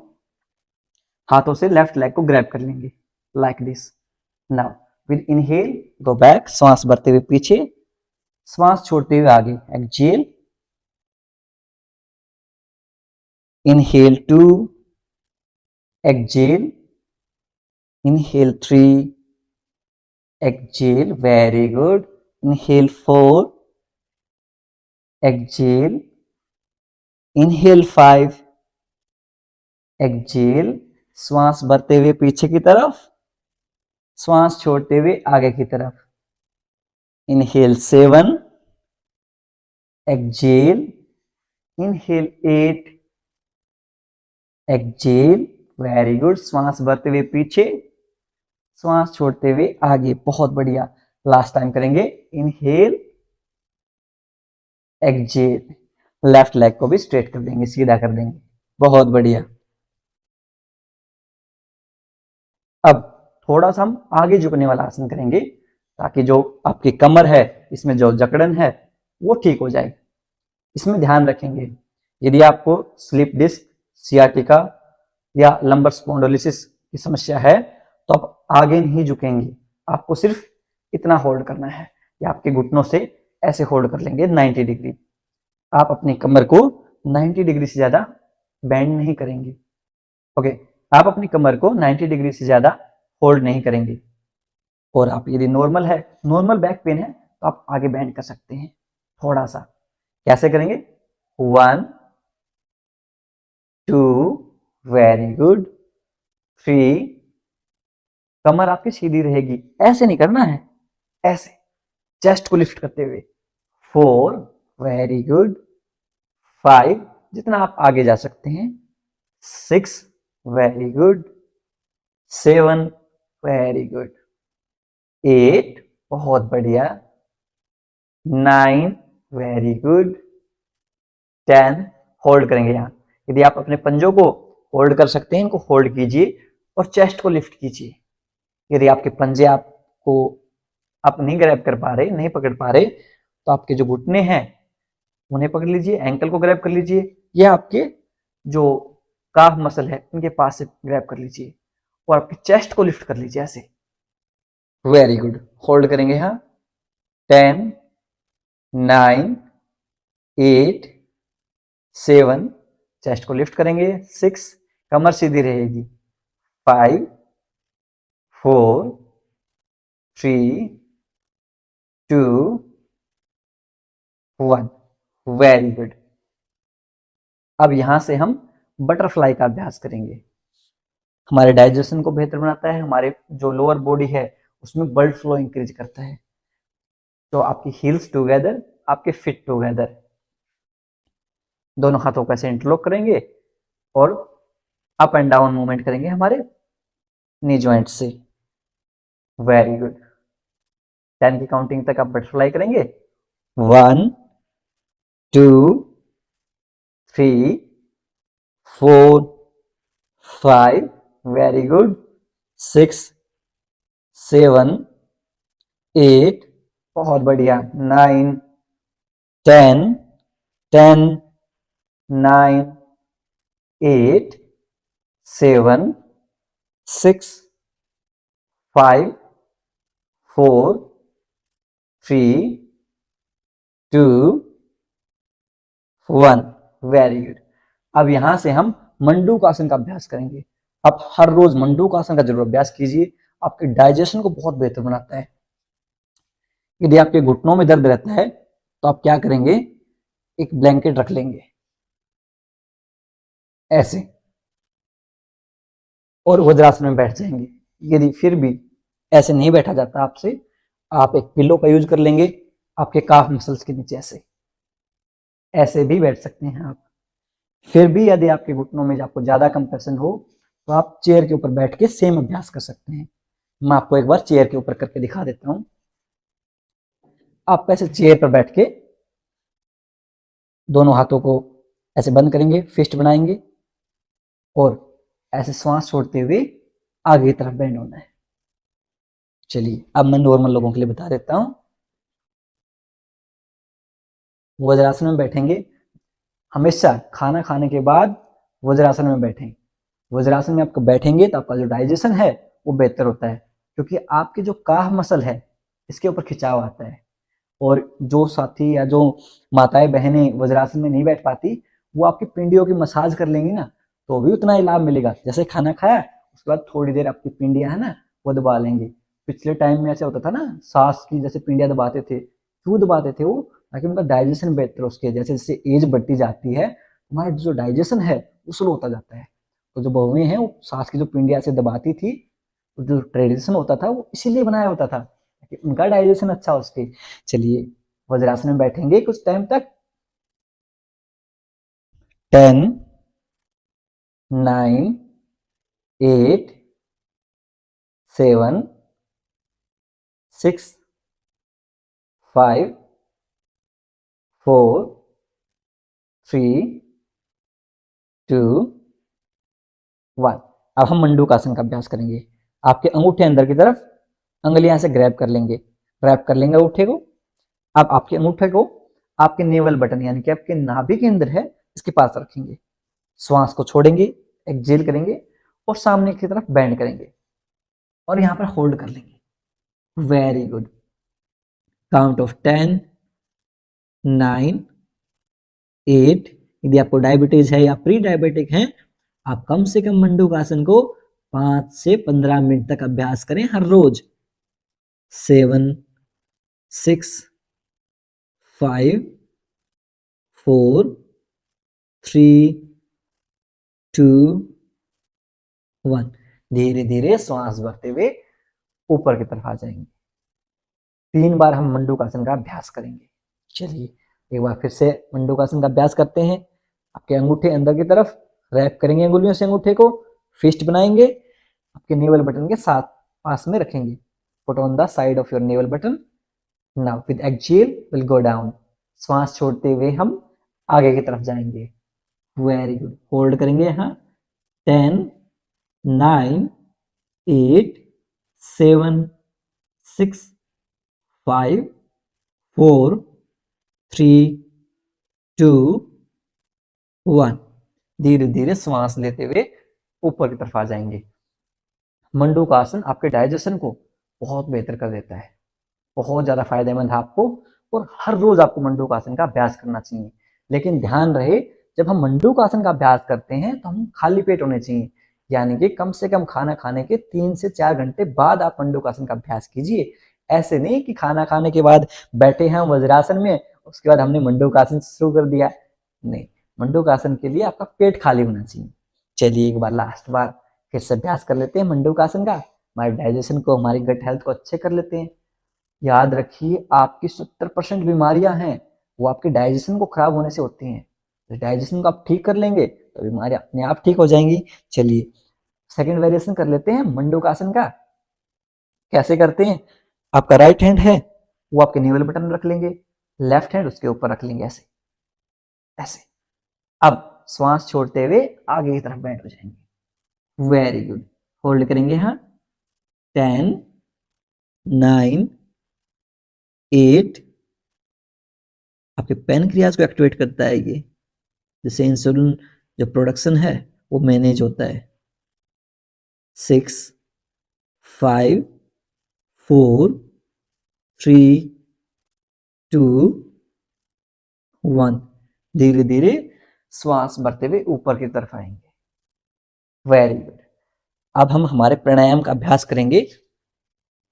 हाथों से लेफ्ट लेग को ग्रैब कर लेंगे like this. Now with inhale go back, श्वास भरते हुए पीछे, श्वास छोड़ते हुए आगे। Exhale, inhale 2, exhale, inhale 3, exhale, very good. Inhale 4, exhale, inhale 5, exhale, श्वास भरते हुए पीछे की तरफ, श्वास छोड़ते हुए आगे की तरफ। Inhale 7, exhale, inhale 8, exhale, very good. श्वास भरते हुए पीछे, श्वास छोड़ते हुए आगे। बहुत बढ़िया। लास्ट टाइम करेंगे। इनहेल, एक्सहेल, लेफ्ट लेग को भी स्ट्रेट कर देंगे, सीधा कर देंगे। बहुत बढ़िया। अब थोड़ा सा हम आगे झुकने वाला आसन करेंगे, ताकि जो आपकी कमर है इसमें जो जकड़न है वो ठीक हो जाए। इसमें ध्यान रखेंगे, यदि आपको स्लिप डिस्क, सियाटिका या लंबर स्पॉन्डिलोसिस की समस्या है तो आप आगे नहीं झुकेंगे, आपको सिर्फ इतना होल्ड करना है, या आपके घुटनों से ऐसे होल्ड कर लेंगे 90 डिग्री। आप अपनी कमर को 90 डिग्री से ज्यादा बेंड नहीं करेंगे। ओके, आप अपनी कमर को 90 डिग्री से ज्यादा होल्ड नहीं करेंगे। और आप यदि नॉर्मल है, नॉर्मल बैक पेन है, तो आप आगे बेंड कर सकते हैं थोड़ा सा। कैसे करेंगे? 1 2, वेरी गुड, 3, कमर आपकी सीधी रहेगी, ऐसे नहीं करना है, ऐसे चेस्ट को लिफ्ट करते हुए। 4, वेरी गुड, 5, जितना आप आगे जा सकते हैं। 6, वेरी गुड, 7, वेरी गुड, 8, बहुत बढ़िया, 9, वेरी गुड, 10, होल्ड करेंगे यहाँ। यदि आप अपने पंजों को होल्ड कर सकते हैं, इनको होल्ड कीजिए और चेस्ट को लिफ्ट कीजिए। यदि आपके पंजे आपको आप नहीं ग्रैब कर पा रहे, नहीं पकड़ पा रहे, तो आपके जो घुटने हैं उन्हें पकड़ लीजिए, एंकल को ग्रैब कर लीजिए, या आपके जो काफ मसल है उनके पास से ग्रैब कर लीजिए और आपके चेस्ट को लिफ्ट कर लीजिए ऐसे। वेरी गुड, होल्ड करेंगे यहाँ। 10, 9, 8, 7, चेस्ट को लिफ्ट करेंगे। 6, कमर सीधी रहेगी। 5, 4, 3, 2, 1, वेरी गुड। अब यहां से हम बटरफ्लाई का अभ्यास करेंगे। हमारे डाइजेशन को बेहतर बनाता है, हमारे जो लोअर बॉडी है उसमें ब्लड फ्लो इंक्रीज करता है। तो आपकी हील्स टुगेदर, आपके फिट टुगेदर, दोनों हाथों को ऐसे इंटरलॉक करेंगे और अप एंड डाउन मूवमेंट करेंगे हमारे नी जॉइंट से। Very good. 10 की काउंटिंग तक आप बटरफ्लाई करेंगे। 1 2 3 4 5, वेरी गुड, 6 7 8, बहुत बढ़िया, 9 10 10 9 8 7 6 5 4 3 2 1, वेरी गुड। अब यहां से हम मंडूकासन का अभ्यास करेंगे। आप हर रोज मंडूकासन का जरूर अभ्यास कीजिए, आपके डाइजेशन को बहुत बेहतर बनाता है। यदि आपके घुटनों में दर्द रहता है तो आप क्या करेंगे? एक ब्लैंकेट रख लेंगे ऐसे और वज्रासन में बैठ जाएंगे। यदि फिर भी ऐसे नहीं बैठा जाता आपसे, आप एक पिलो का यूज कर लेंगे आपके काफ मसल्स के नीचे, ऐसे ऐसे भी बैठ सकते हैं आप। फिर भी यदि आपके घुटनों में आपको ज्यादा कंप्रेशन हो तो आप चेयर के ऊपर बैठ के सेम अभ्यास कर सकते हैं। मैं आपको एक बार चेयर के ऊपर करके दिखा देता हूं। आप ऐसे चेयर पर बैठ के दोनों हाथों को ऐसे बंद करेंगे, फिस्ट बनाएंगे और ऐसे श्वास छोड़ते हुए आगे की तरफ बेंड होना है। चलिए अब मैं नॉर्मल लोगों के लिए बता देता हूं। वज्रासन में बैठेंगे, हमेशा खाना खाने के बाद वज्रासन में बैठें। वज्रासन में आपको बैठेंगे तो आपका जो डाइजेशन है वो बेहतर होता है, क्योंकि आपके जो काफ मसल है इसके ऊपर खिंचाव आता है। और जो साथी या जो माताएं बहनें वज्रासन में नहीं बैठ पाती, वो आपकी पिंडियों की मसाज कर लेंगी ना, तो भी उतना ही लाभ मिलेगा। जैसे खाना खाया उसके बाद थोड़ी देर आपकी पिंडियां है ना वो दबा लेंगे। पिछले टाइम में ऐसा होता था ना, सास की जैसे पिंडियां दबाते थे, क्यों दबाते थे वो? ताकि उनका डाइजेशन बेहतर हो। उसके जैसे जैसे एज बढ़ती जाती है हमारा जो डाइजेशन है वो स्लो होता जाता है। तो जो बहुएं हैं वो सास की जो पिंडियां से दबाती थी, जो ट्रेडिशन होता था वो इसीलिए बनाया होता था कि उनका डाइजेशन अच्छा हो उसके। चलिए वज्रासन में बैठेंगे कुछ टाइम तक। 10 9 8 7 6 5 4 3 2 1। अब हम मंडूकासन का अभ्यास करेंगे। आपके अंगूठे अंदर की तरफ, अंगलियां से ग्रैब कर लेंगे, ग्रैब कर लेंगे अंगूठे को। अब आपके अंगूठे को आपके नेवल बटन यानी कि आपके नाभि के अंदर है इसके पास रखेंगे। श्वास को छोड़ेंगे, एक्सहेल करेंगे और सामने की तरफ बेंड करेंगे और यहां पर होल्ड कर लेंगे। Very good. काउंट ऑफ 10 9 8 यदि आपको डायबिटीज है या प्री डायबिटिक है, आप कम से कम मंडूकासन को 5 से 15 मिनट तक अभ्यास करें हर रोज। 7, 6, 5, 4, 3, 2, 1। धीरे धीरे श्वास भरते हुए ऊपर की तरफ आ जाएंगे। 3 बार हम मंडूकासन का अभ्यास करेंगे। चलिए एक बार फिर से मंडूकासन का अभ्यास करते हैं। आपके अंगूठे अंदर की तरफ रैप करेंगे, अंगुलियों से अंगूठे को फिस्ट बनाएंगे, आपके नेवल बटन के साथ पास में रखेंगे। Put on the side of your naval button. Now with exhale will go down. श्वास छोड़ते हुए हम आगे की तरफ जाएंगे। Very good. होल्ड करेंगे यहाँ। 10, 9, 8, 7, 6, 5, 4, 3, 2, 1। धीरे धीरे श्वास लेते हुए ऊपर की तरफ आ जाएंगे। मंडूकासन आपके डाइजेशन को बहुत बेहतर कर देता है, बहुत ज्यादा फायदेमंद है आपको, और हर रोज आपको मंडूकासन का अभ्यास करना चाहिए। लेकिन ध्यान रहे, जब हम मंडूकासन का अभ्यास करते हैं तो हम खाली पेट होने चाहिए, यानी कि कम से कम खाना खाने के 3 से 4 घंटे बाद आप मंडूकासन का अभ्यास कीजिए। ऐसे नहीं कि खाना खाने के बाद बैठे हैं वज्रासन में, उसके बाद हमने मंडूकासन शुरू कर दिया। नहीं, मंडूकासन के लिए आपका पेट खाली होना चाहिए। चलिए एक बार लास्ट बार फिर से अभ्यास कर लेते हैं मंडूकासन का, हमारे डाइजेशन को, हमारी गट हेल्थ को अच्छे कर लेते हैं। याद रखिए, आपकी 70% बीमारियां हैं वो आपके डाइजेशन को खराब होने से होती हैं। तो डाइजेशन को आप ठीक कर लेंगे तो बीमारियां अपने आप ठीक हो जाएंगी। चलिए सेकंड वेरिएशन कर लेते हैं मंडूकासन का। कैसे करते हैं? आपका राइट हैंड है वो आपके नेवल बटन में रख लेंगे, लेफ्ट हैंड उसके ऊपर रख लेंगे, ऐसे ऐसे। अब श्वास छोड़ते हुए आगे की तरफ बैठ हो जाएंगे। Very good. होल्ड करेंगे यहाँ। 10, 9, 8। आपके पैनक्रियाज को एक्टिवेट करता है ये, जिससे इंसुलिन जो प्रोडक्शन है वो मैनेज होता है। 6, 5, 4, 3, 2, 1। धीरे धीरे श्वास भरते हुए ऊपर की तरफ आएंगे। Very good. अब हम हमारे प्राणायाम का अभ्यास करेंगे।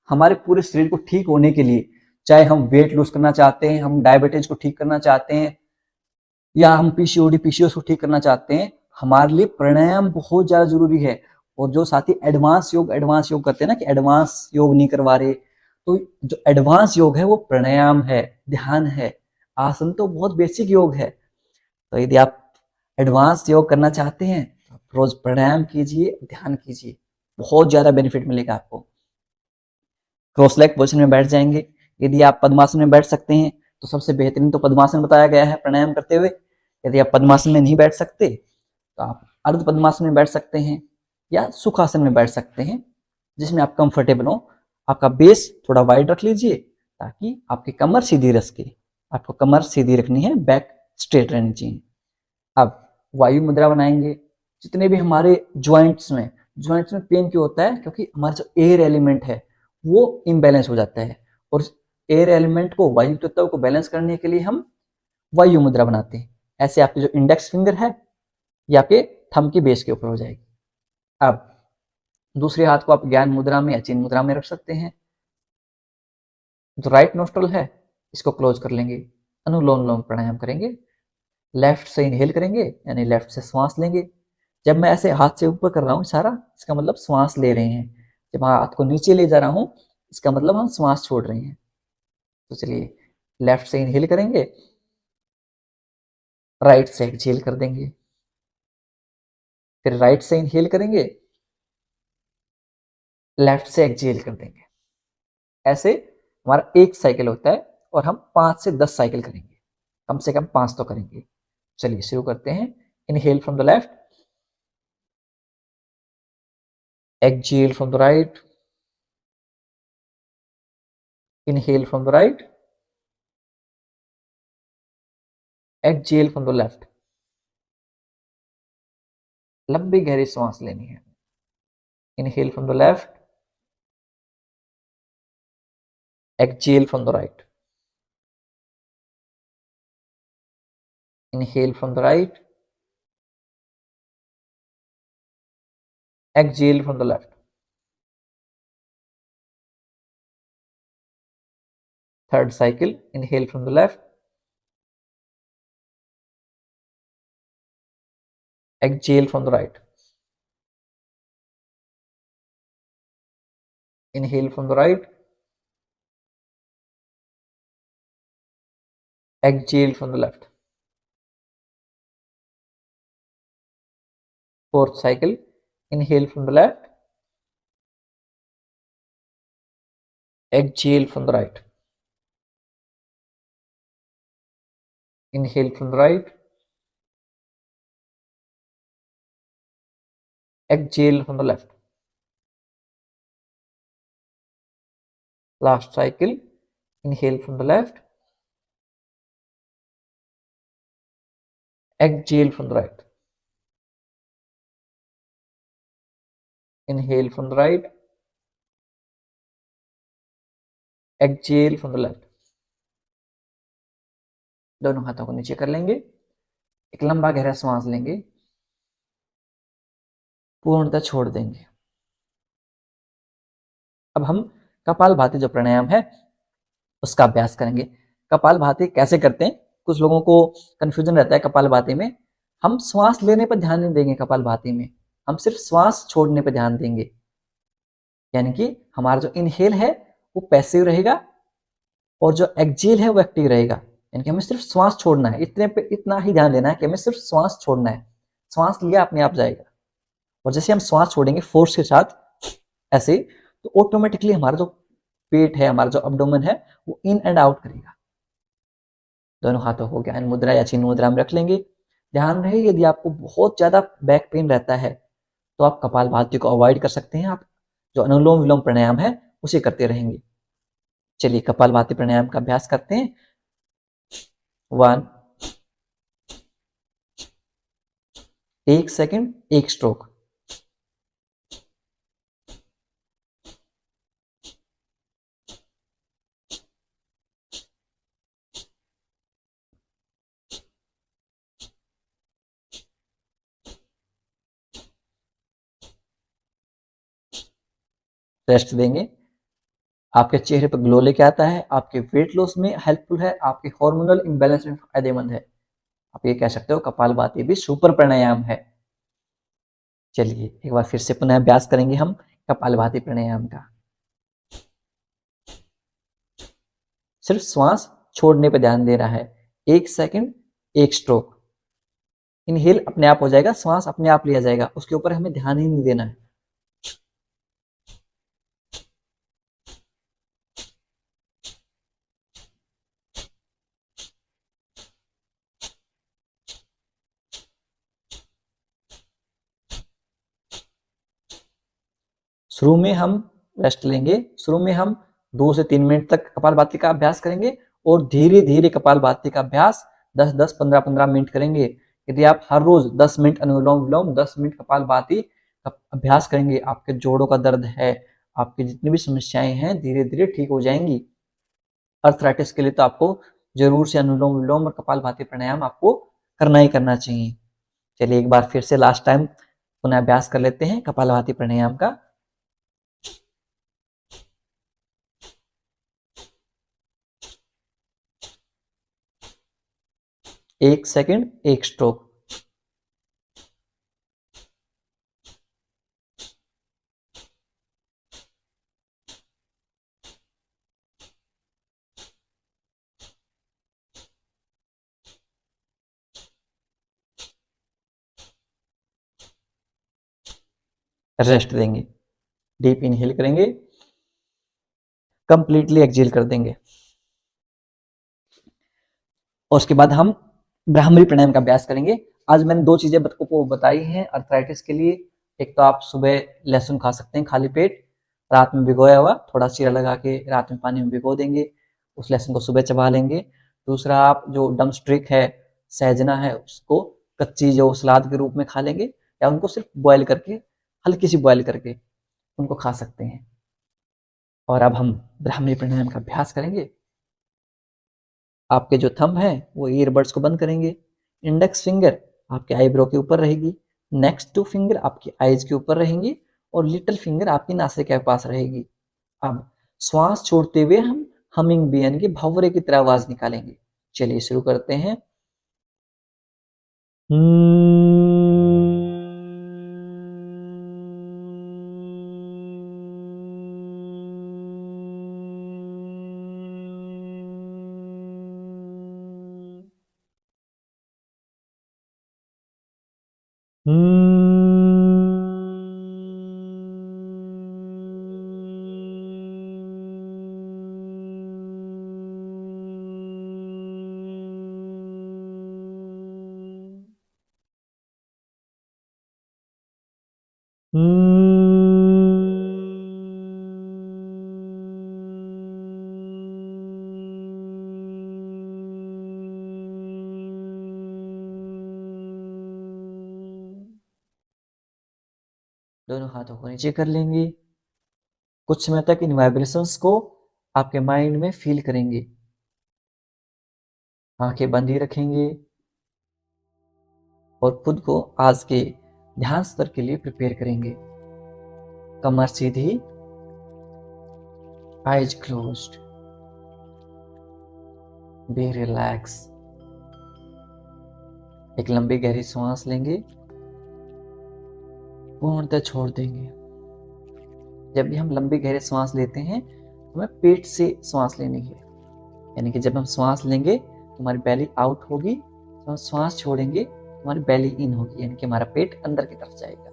हमारे पूरे शरीर को ठीक होने के लिए, चाहे हम वेट लूज करना चाहते हैं, हम डायबिटीज को ठीक करना चाहते हैं, या हम पीसीओडी पीसीओएस को ठीक करना चाहते हैं, हमारे लिए प्राणायाम बहुत ज्यादा जरूरी है। और जो साथी एडवांस योग करते हैं ना, कि एडवांस योग नहीं करवा रहे, तो जो एडवांस योग है वो प्राणायाम है, ध्यान है। आसन तो बहुत बेसिक योग है। तो यदि आप एडवांस योग करना चाहते हैं तो रोज प्राणायाम कीजिए, ध्यान कीजिए, बहुत ज्यादा बेनिफिट मिलेगा आपको। क्रॉस लेग पोजिशन में बैठ जाएंगे। यदि आप पद्मासन में बैठ सकते हैं तो सबसे बेहतरीन तो पद्मासन बताया गया है प्राणायाम करते हुए। यदि आप पद्मासन में नहीं बैठ सकते तो आप अर्ध पद्मासन में बैठ सकते हैं या सुखासन में बैठ सकते हैं, जिसमें आप कंफर्टेबल हो। आपका बेस थोड़ा वाइड रख लीजिए ताकि आपकी कमर सीधी रह सके। आपको कमर सीधी रखनी है, बैक स्ट्रेट रहनी चाहिए। अब वायु मुद्रा बनाएंगे। जितने भी हमारे ज्वाइंट्स में पेन क्यों होता है? क्योंकि हमारा जो एयर एलिमेंट है वो इम्बैलेंस हो जाता है, और एयर एलिमेंट को, वायु तत्व को बैलेंस करने के लिए हम वायु मुद्रा बनाते हैं। ऐसे आपके जो इंडेक्स फिंगर है ये आपके थंब की बेस के ऊपर हो जाएगी। अब दूसरे हाथ को आप ज्ञान मुद्रा में या चिन्ह मुद्रा में रख सकते हैं। जो राइट नोस्ट्रल है इसको क्लोज कर लेंगे, अनुलोम विलोम प्राणायाम करेंगे। लेफ्ट से इनहेल करेंगे, यानी लेफ्ट से श्वास लेंगे। जब मैं ऐसे हाथ से ऊपर कर रहा हूँ इशारा, इसका मतलब श्वास ले रहे हैं। जब हाथ को नीचे ले जा रहा हूँ, इसका मतलब हम श्वास छोड़ रहे हैं। तो चलिए लेफ्ट से इनहेल करेंगे, राइट से एक्सहेल कर देंगे, फिर राइट से इनहेल करेंगे, लेफ्ट से एक्सहेल कर देंगे। ऐसे हमारा एक साइकिल होता है और हम 5 से 10 साइकिल करेंगे, कम से कम 5 तो करेंगे। चलिए शुरू करते हैं। Inhale from the left, exhale from the right, inhale from the right, exhale from the left। लंबी गहरी सांस लेनी है। Inhale from the left, exhale from the right। inhale from the right, exhale from the left. Third cycle, inhale from the left, exhale from the right, inhale from the right, exhale from the left. Fourth cycle, inhale from the left, exhale from the right, inhale from the right, exhale from the left. Last cycle, inhale from the left, exhale from the right, inhale from the right, exhale from the left. दोनों हाथों को नीचे कर लेंगे, एक लंबा गहरा सांस लेंगे, पूर्णतः छोड़ देंगे। अब हम कपालभाति जो प्राणायाम है उसका अभ्यास करेंगे। कपालभाति कैसे करते हैं, कुछ लोगों को कंफ्यूजन रहता है कपालभाति में। हम श्वास लेने पर ध्यान नहीं देंगे कपालभाति में, हम सिर्फ श्वास छोड़ने पर ध्यान देंगे। यानी कि हमारा जो इनहेल है वो पैसिव रहेगा और जो एक्सहेल है वो एक्टिव रहेगा। यानी कि हमें सिर्फ श्वास छोड़ना है, इतने पे इतना ही ध्यान देना है कि हमें सिर्फ श्वास छोड़ना है। श्वास लिया अपने आप जाएगा, और जैसे हम श्वास छोड़ेंगे फोर्स के साथ ऐसे, तो ऑटोमेटिकली हमारा जो पेट है, हमारा जो अब्डोमेन है वो इन एंड आउट करेगा। दोनों हाथों को ज्ञान मुद्रा या चिन्ह मुद्रा में रख लेंगे। ध्यान रहे यदि आपको बहुत ज्यादा बैक पेन रहता है तो आप कपालभाति को अवॉइड कर सकते हैं, आप जो अनुलोम विलोम प्राणायाम है उसे करते रहेंगे। चलिए कपालभाति प्राणायाम का अभ्यास करते हैं। 1, 1 सेकंड 1 स्ट्रोक। रेस्ट देंगे, आपके चेहरे पर ग्लो लेके आता है, आपके वेट लॉस में हेल्पफुल है, आपके हार्मोनल इंबैलेंस में फायदेमंद है। आप ये कह सकते हो कपालभाति भी सुपर प्राणायाम है। चलिए एक बार फिर से पुनः अभ्यास करेंगे हम कपालभाति प्राणायाम का। सिर्फ श्वास छोड़ने पर ध्यान दे रहा है। 1 सेकंड 1 स्ट्रोक। इनहेल अपने आप हो जाएगा, श्वास अपने आप लिया जाएगा, उसके ऊपर हमें ध्यान ही नहीं देना है। शुरू में हम रेस्ट लेंगे, शुरू में हम 2 से 3 मिनट तक कपालभाति का अभ्यास करेंगे और धीरे धीरे कपालभाति का अभ्यास 10-10, 15-15 मिनट करेंगे। यदि आप हर रोज 10 मिनट अनुलोम विलोम, 10 मिनट कपालभाति का अभ्यास करेंगे, आपके जोड़ों का दर्द है, आपकी जितनी भी समस्याएं हैं धीरे धीरे ठीक हो जाएंगी। अर्थराइटिस के लिए तो आपको जरूर से अनुलोम विलोम और कपालभाति प्राणायाम आपको करना ही करना चाहिए। चलिए एक बार फिर से लास्ट टाइम पुनः अभ्यास कर लेते हैं कपालभाति प्राणायाम का। 1 सेकंड 1 स्ट्रोक। रेस्ट देंगे, डीप इनहेल करेंगे, कंप्लीटली एक्सहेल कर देंगे, और उसके बाद हम ब्राह्मरी प्राणायाम का अभ्यास करेंगे। आज मैंने 2 चीजें को बताई हैं अर्थराइटिस के लिए। एक तो आप सुबह लहसुन खा सकते हैं खाली पेट, रात में भिगोया हुआ, थोड़ा जीरा लगा के रात में पानी में भिगो देंगे, उस लहसुन को सुबह चबा लेंगे। दूसरा, आप जो डम स्ट्रिक है, सहजना है, उसको कच्ची जो सलाद के रूप में खा लेंगे, या उनको सिर्फ बॉयल करके, हल्की सी बॉयल करके उनको खा सकते हैं। और अब हम ब्राह्मरी प्राणायाम का अभ्यास करेंगे। आपके जो थंब हैं वो ईयरबड्स को बंद करेंगे, इंडेक्स फिंगर आपके आईब्रो के ऊपर रहेगी, नेक्स्ट टू फिंगर आपकी आईज के ऊपर रहेंगी और लिटिल फिंगर आपकी नासिका के पास रहेगी। अब श्वास छोड़ते हुए हम हमिंग बी यानी कि भंवरे की तरह आवाज निकालेंगे। चलिए शुरू करते हैं। दोनों हाथों को नीचे कर लेंगे। कुछ समय तक इन वाइब्रेशंस को आपके माइंड में फील करेंगे। आंखें बंद ही रखेंगे और खुद को आज के ध्यान स्तर के लिए प्रिपेयर करेंगे। कमर सीधी, आईज क्लोज्ड, बी रिलैक्स। एक लंबी गहरी सांस लेंगे, पूर्णतः छोड़ देंगे। जब भी हम लंबी गहरी सांस लेते हैं तो हमें पेट से सांस लेनी है, यानी कि जब हम सांस लेंगे तो हमारी बेली आउट होगी, जब हम सांस छोड़ेंगे तो हमारी बेली इन होगी, यानी कि हमारा पेट अंदर की तरफ जाएगा।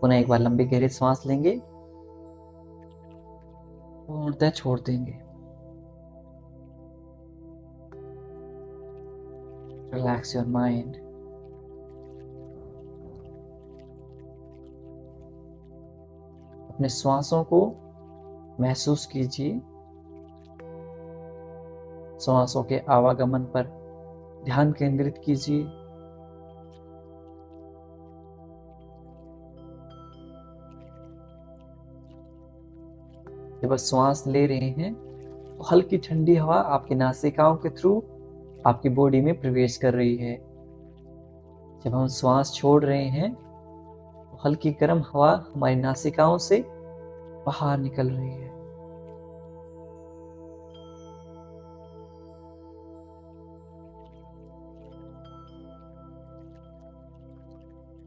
पुनः एक बार लंबी गहरी सांस लेंगे, पूर्णतः छोड़ देंगे। Relax your mind. अपने श्वासों को महसूस कीजिए, श्वासों के आवागमन पर ध्यान केंद्रित कीजिए। जब आप श्वास ले रहे हैं तो हल्की ठंडी हवा आपकी नासिकाओं के थ्रू आपकी बॉडी में प्रवेश कर रही है। जब हम श्वास छोड़ रहे हैं तो हल्की गर्म हवा हमारी नासिकाओं से बाहर निकल रही है।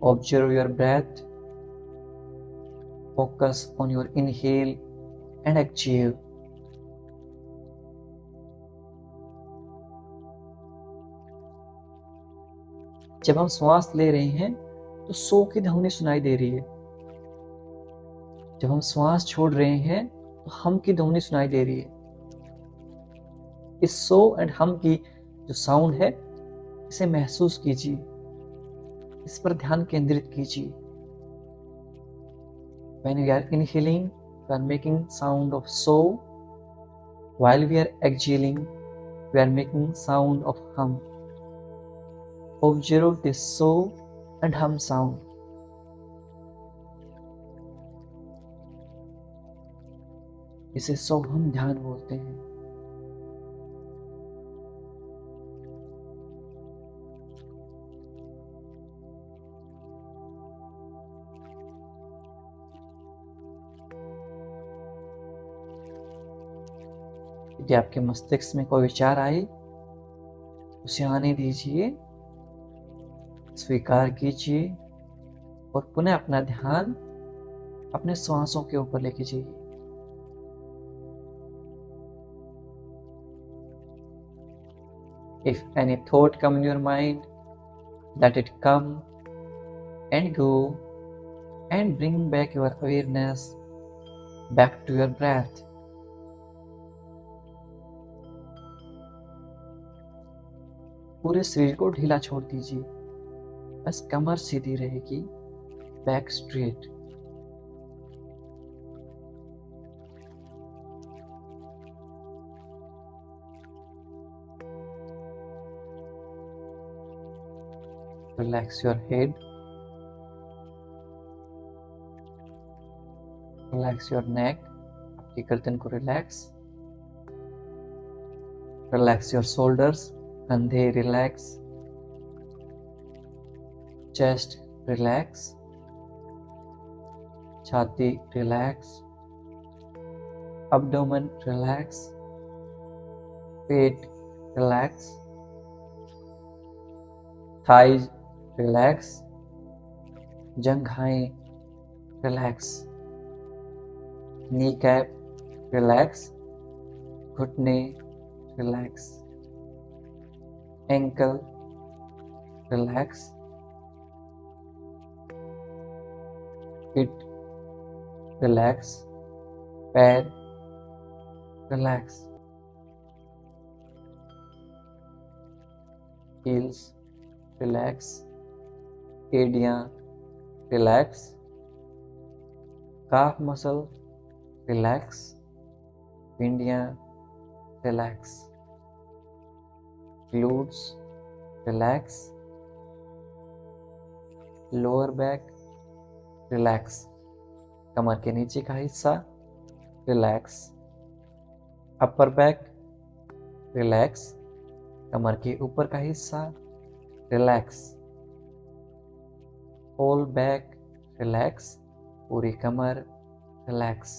Observe your breath. Focus on your inhale and exhale. जब हम श्वास ले रहे हैं तो सो की ध्वनि सुनाई दे रही है। जब हम श्वास छोड़ रहे हैं तो हम की ध्वनि सुनाई दे रही है। इस सो एंड हम की जो साउंड है इसे महसूस कीजिए, इस पर ध्यान केंद्रित कीजिए। When we are inhaling, we are making sound of so. While we are exhaling, we are making sound of hum. Observe this so and hum sound. इसे सो हम ध्यान बोलते हैं। यदि आपके मस्तिष्क में कोई विचार आए उसे आने दीजिए, स्वीकार कीजिए और पुनः अपना ध्यान अपने श्वासों के ऊपर लेके जाइए। If any thought come in your mind, let it come and go and bring back your awareness back to your breath. पूरे शरीर को ढीला छोड़ दीजिए, बस कमर सीधी रहेगी, back straight. Relax your head, relax your neck, आपकी गर्दन को रिलैक्स। Relax your shoulders, कंधे रिलैक्स। चेस्ट रिलैक्स, छाती रिलैक्स, abdomen रिलैक्स, पेट रिलैक्स, थाइज रिलैक्स, जंघाएं रिलैक्स, नी कैप रिलैक्स, घुटने relax, ankle relax, feet relax, पैर रिलैक्स, हील्स रिलैक्स, एडियां रिलैक्स, काफ मसल रिलैक्स, पिंडियां relax, glutes relax, lower back relax, कमर के नीचे का हिस्सा रिलैक्स, अपर बैक रिलैक्स, कमर के ऊपर का हिस्सा रिलैक्स, होल बैक रिलैक्स, पूरी कमर relax,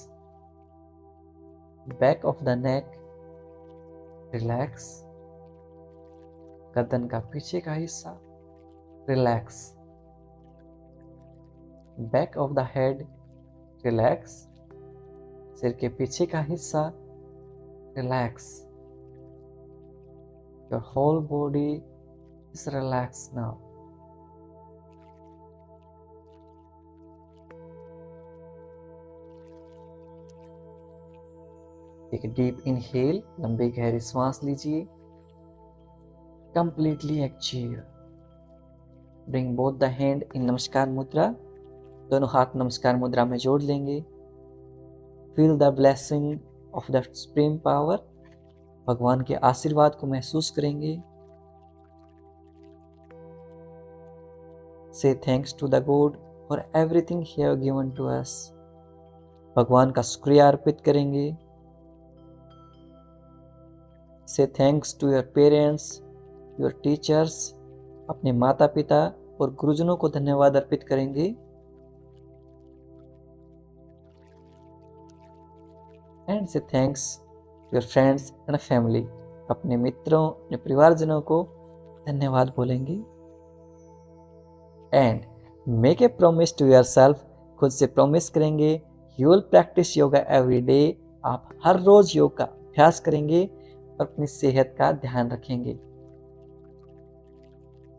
back of the neck relax, गर्दन का पीछे का हिस्सा relax, back of the head relax, सिर के पीछे का हिस्सा relax, your whole body is relax now. एक डीप इनहेल, लंबी गहरी सांस लीजिए। Completely exhale. Bring both the hand in namaskar mudra, दोनों हाथ नमस्कार मुद्रा में जोड़ लेंगे। Feel the blessing of the supreme power, भगवान के आशीर्वाद को महसूस करेंगे। Say thanks to the god for everything he have given to us, भगवान का शुक्रिया अर्पित करेंगे। Say thanks to your parents, your teachers, अपने माता पिता और गुरुजनों को धन्यवाद अर्पित करेंगे। And say thanks to your friends and family, अपने मित्रों, अपने परिवारजनों को धन्यवाद बोलेंगे। And make a promise to yourself, खुद से प्रॉमिस करेंगे you will practice yoga every day, आप हर रोज योग का अभ्यास करेंगे और अपनी सेहत का ध्यान रखेंगे।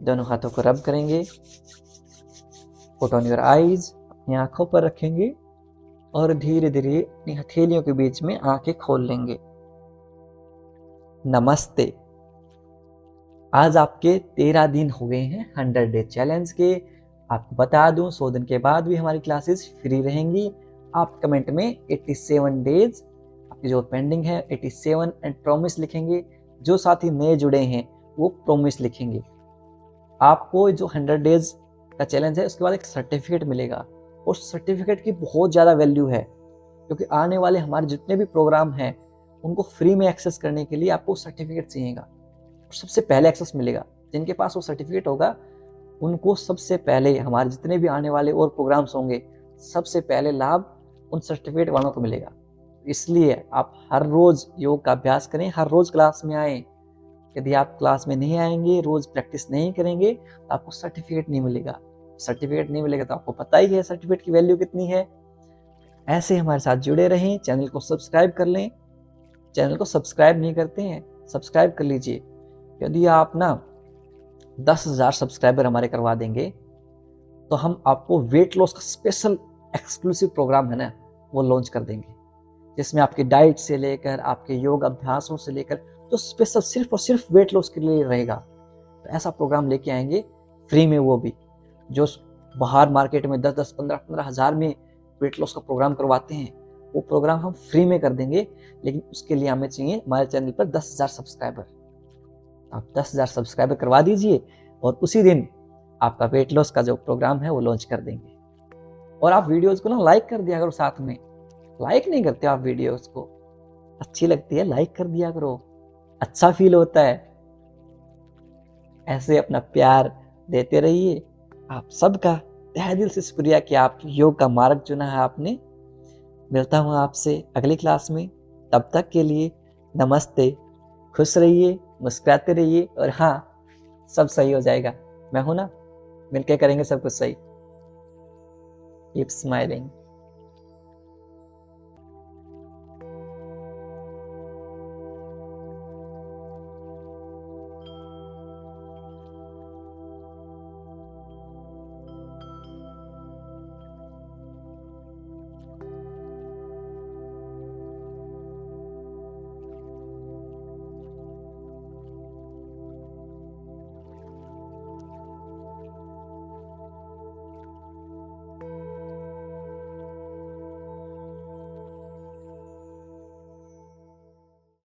दोनों हाथों को रब करेंगे। पुट ऑन योर आईज, अपनी आंखों पर रखेंगे और धीरे धीरे अपनी हथेलियों के बीच में आंखें खोल लेंगे। नमस्ते। आज आपके 13 दिन हो गए हैं 100 डे चैलेंज के। आपको बता दूं 100 दिन के बाद भी हमारी क्लासेस फ्री रहेंगी। आप कमेंट में 87 डेज आपकी जो पेंडिंग है 87 एंड प्रॉमिस लिखेंगे। जो साथी नए जुड़े हैं वो प्रॉमिस लिखेंगे। आपको जो 100 डेज का चैलेंज है उसके बाद एक सर्टिफिकेट मिलेगा और सर्टिफिकेट की बहुत ज़्यादा वैल्यू है, क्योंकि आने वाले हमारे जितने भी प्रोग्राम हैं उनको फ्री में एक्सेस करने के लिए आपको सर्टिफिकेट चाहिएगा और सबसे पहले एक्सेस मिलेगा। जिनके पास वो सर्टिफिकेट होगा उनको सबसे पहले हमारे जितने भी आने वाले और प्रोग्राम्स होंगे सबसे पहले लाभ उन सर्टिफिकेट वालों को मिलेगा। इसलिए आप हर रोज़ योग का अभ्यास करें, हर रोज़ क्लास में आएँ। यदि आप क्लास में नहीं आएंगे, रोज़ प्रैक्टिस नहीं करेंगे तो आपको सर्टिफिकेट नहीं मिलेगा। सर्टिफिकेट नहीं मिलेगा तो आपको पता ही है सर्टिफिकेट की वैल्यू कितनी है। ऐसे हमारे साथ जुड़े रहें, चैनल को सब्सक्राइब कर लें। चैनल को सब्सक्राइब नहीं करते हैं, सब्सक्राइब कर लीजिए। यदि आप ना 10,000 सब्सक्राइबर हमारे करवा देंगे तो हम आपको वेट लॉस का स्पेशल एक्सक्लूसिव प्रोग्राम है ना वो लॉन्च कर देंगे, जिसमें आपकी डाइट से लेकर आपके योग अभ्यासों से लेकर जो स्पेशल सिर्फ और सिर्फ वेट लॉस के लिए रहेगा। तो ऐसा प्रोग्राम लेके आएंगे फ्री में। वो भी जो बाहर मार्केट में 10-10, 15-15 हज़ार में वेट लॉस का प्रोग्राम करवाते हैं वो प्रोग्राम हम फ्री में कर देंगे। लेकिन उसके लिए हमें चाहिए हमारे चैनल पर 10,000 सब्सक्राइबर। आप 10,000 सब्सक्राइबर करवा दीजिए और उसी दिन आपका वेट लॉस का जो प्रोग्राम है वो लॉन्च कर देंगे। और आप वीडियोज को ना लाइक कर दिया करो साथ में। लाइक नहीं करते आप वीडियोज को, अच्छी लगती है लाइक कर दिया करो, अच्छा फील होता है। ऐसे अपना प्यार देते रहिए। आप सबका तहे दिल से शुक्रिया कि आप योग का मार्ग चुना है आपने। मिलता हूँ आपसे अगली क्लास में, तब तक के लिए नमस्ते। खुश रहिए, मुस्कुराते रहिए और हाँ, सब सही हो जाएगा। मैं हूं ना, मिलके करेंगे सब कुछ सही। Keep smiling.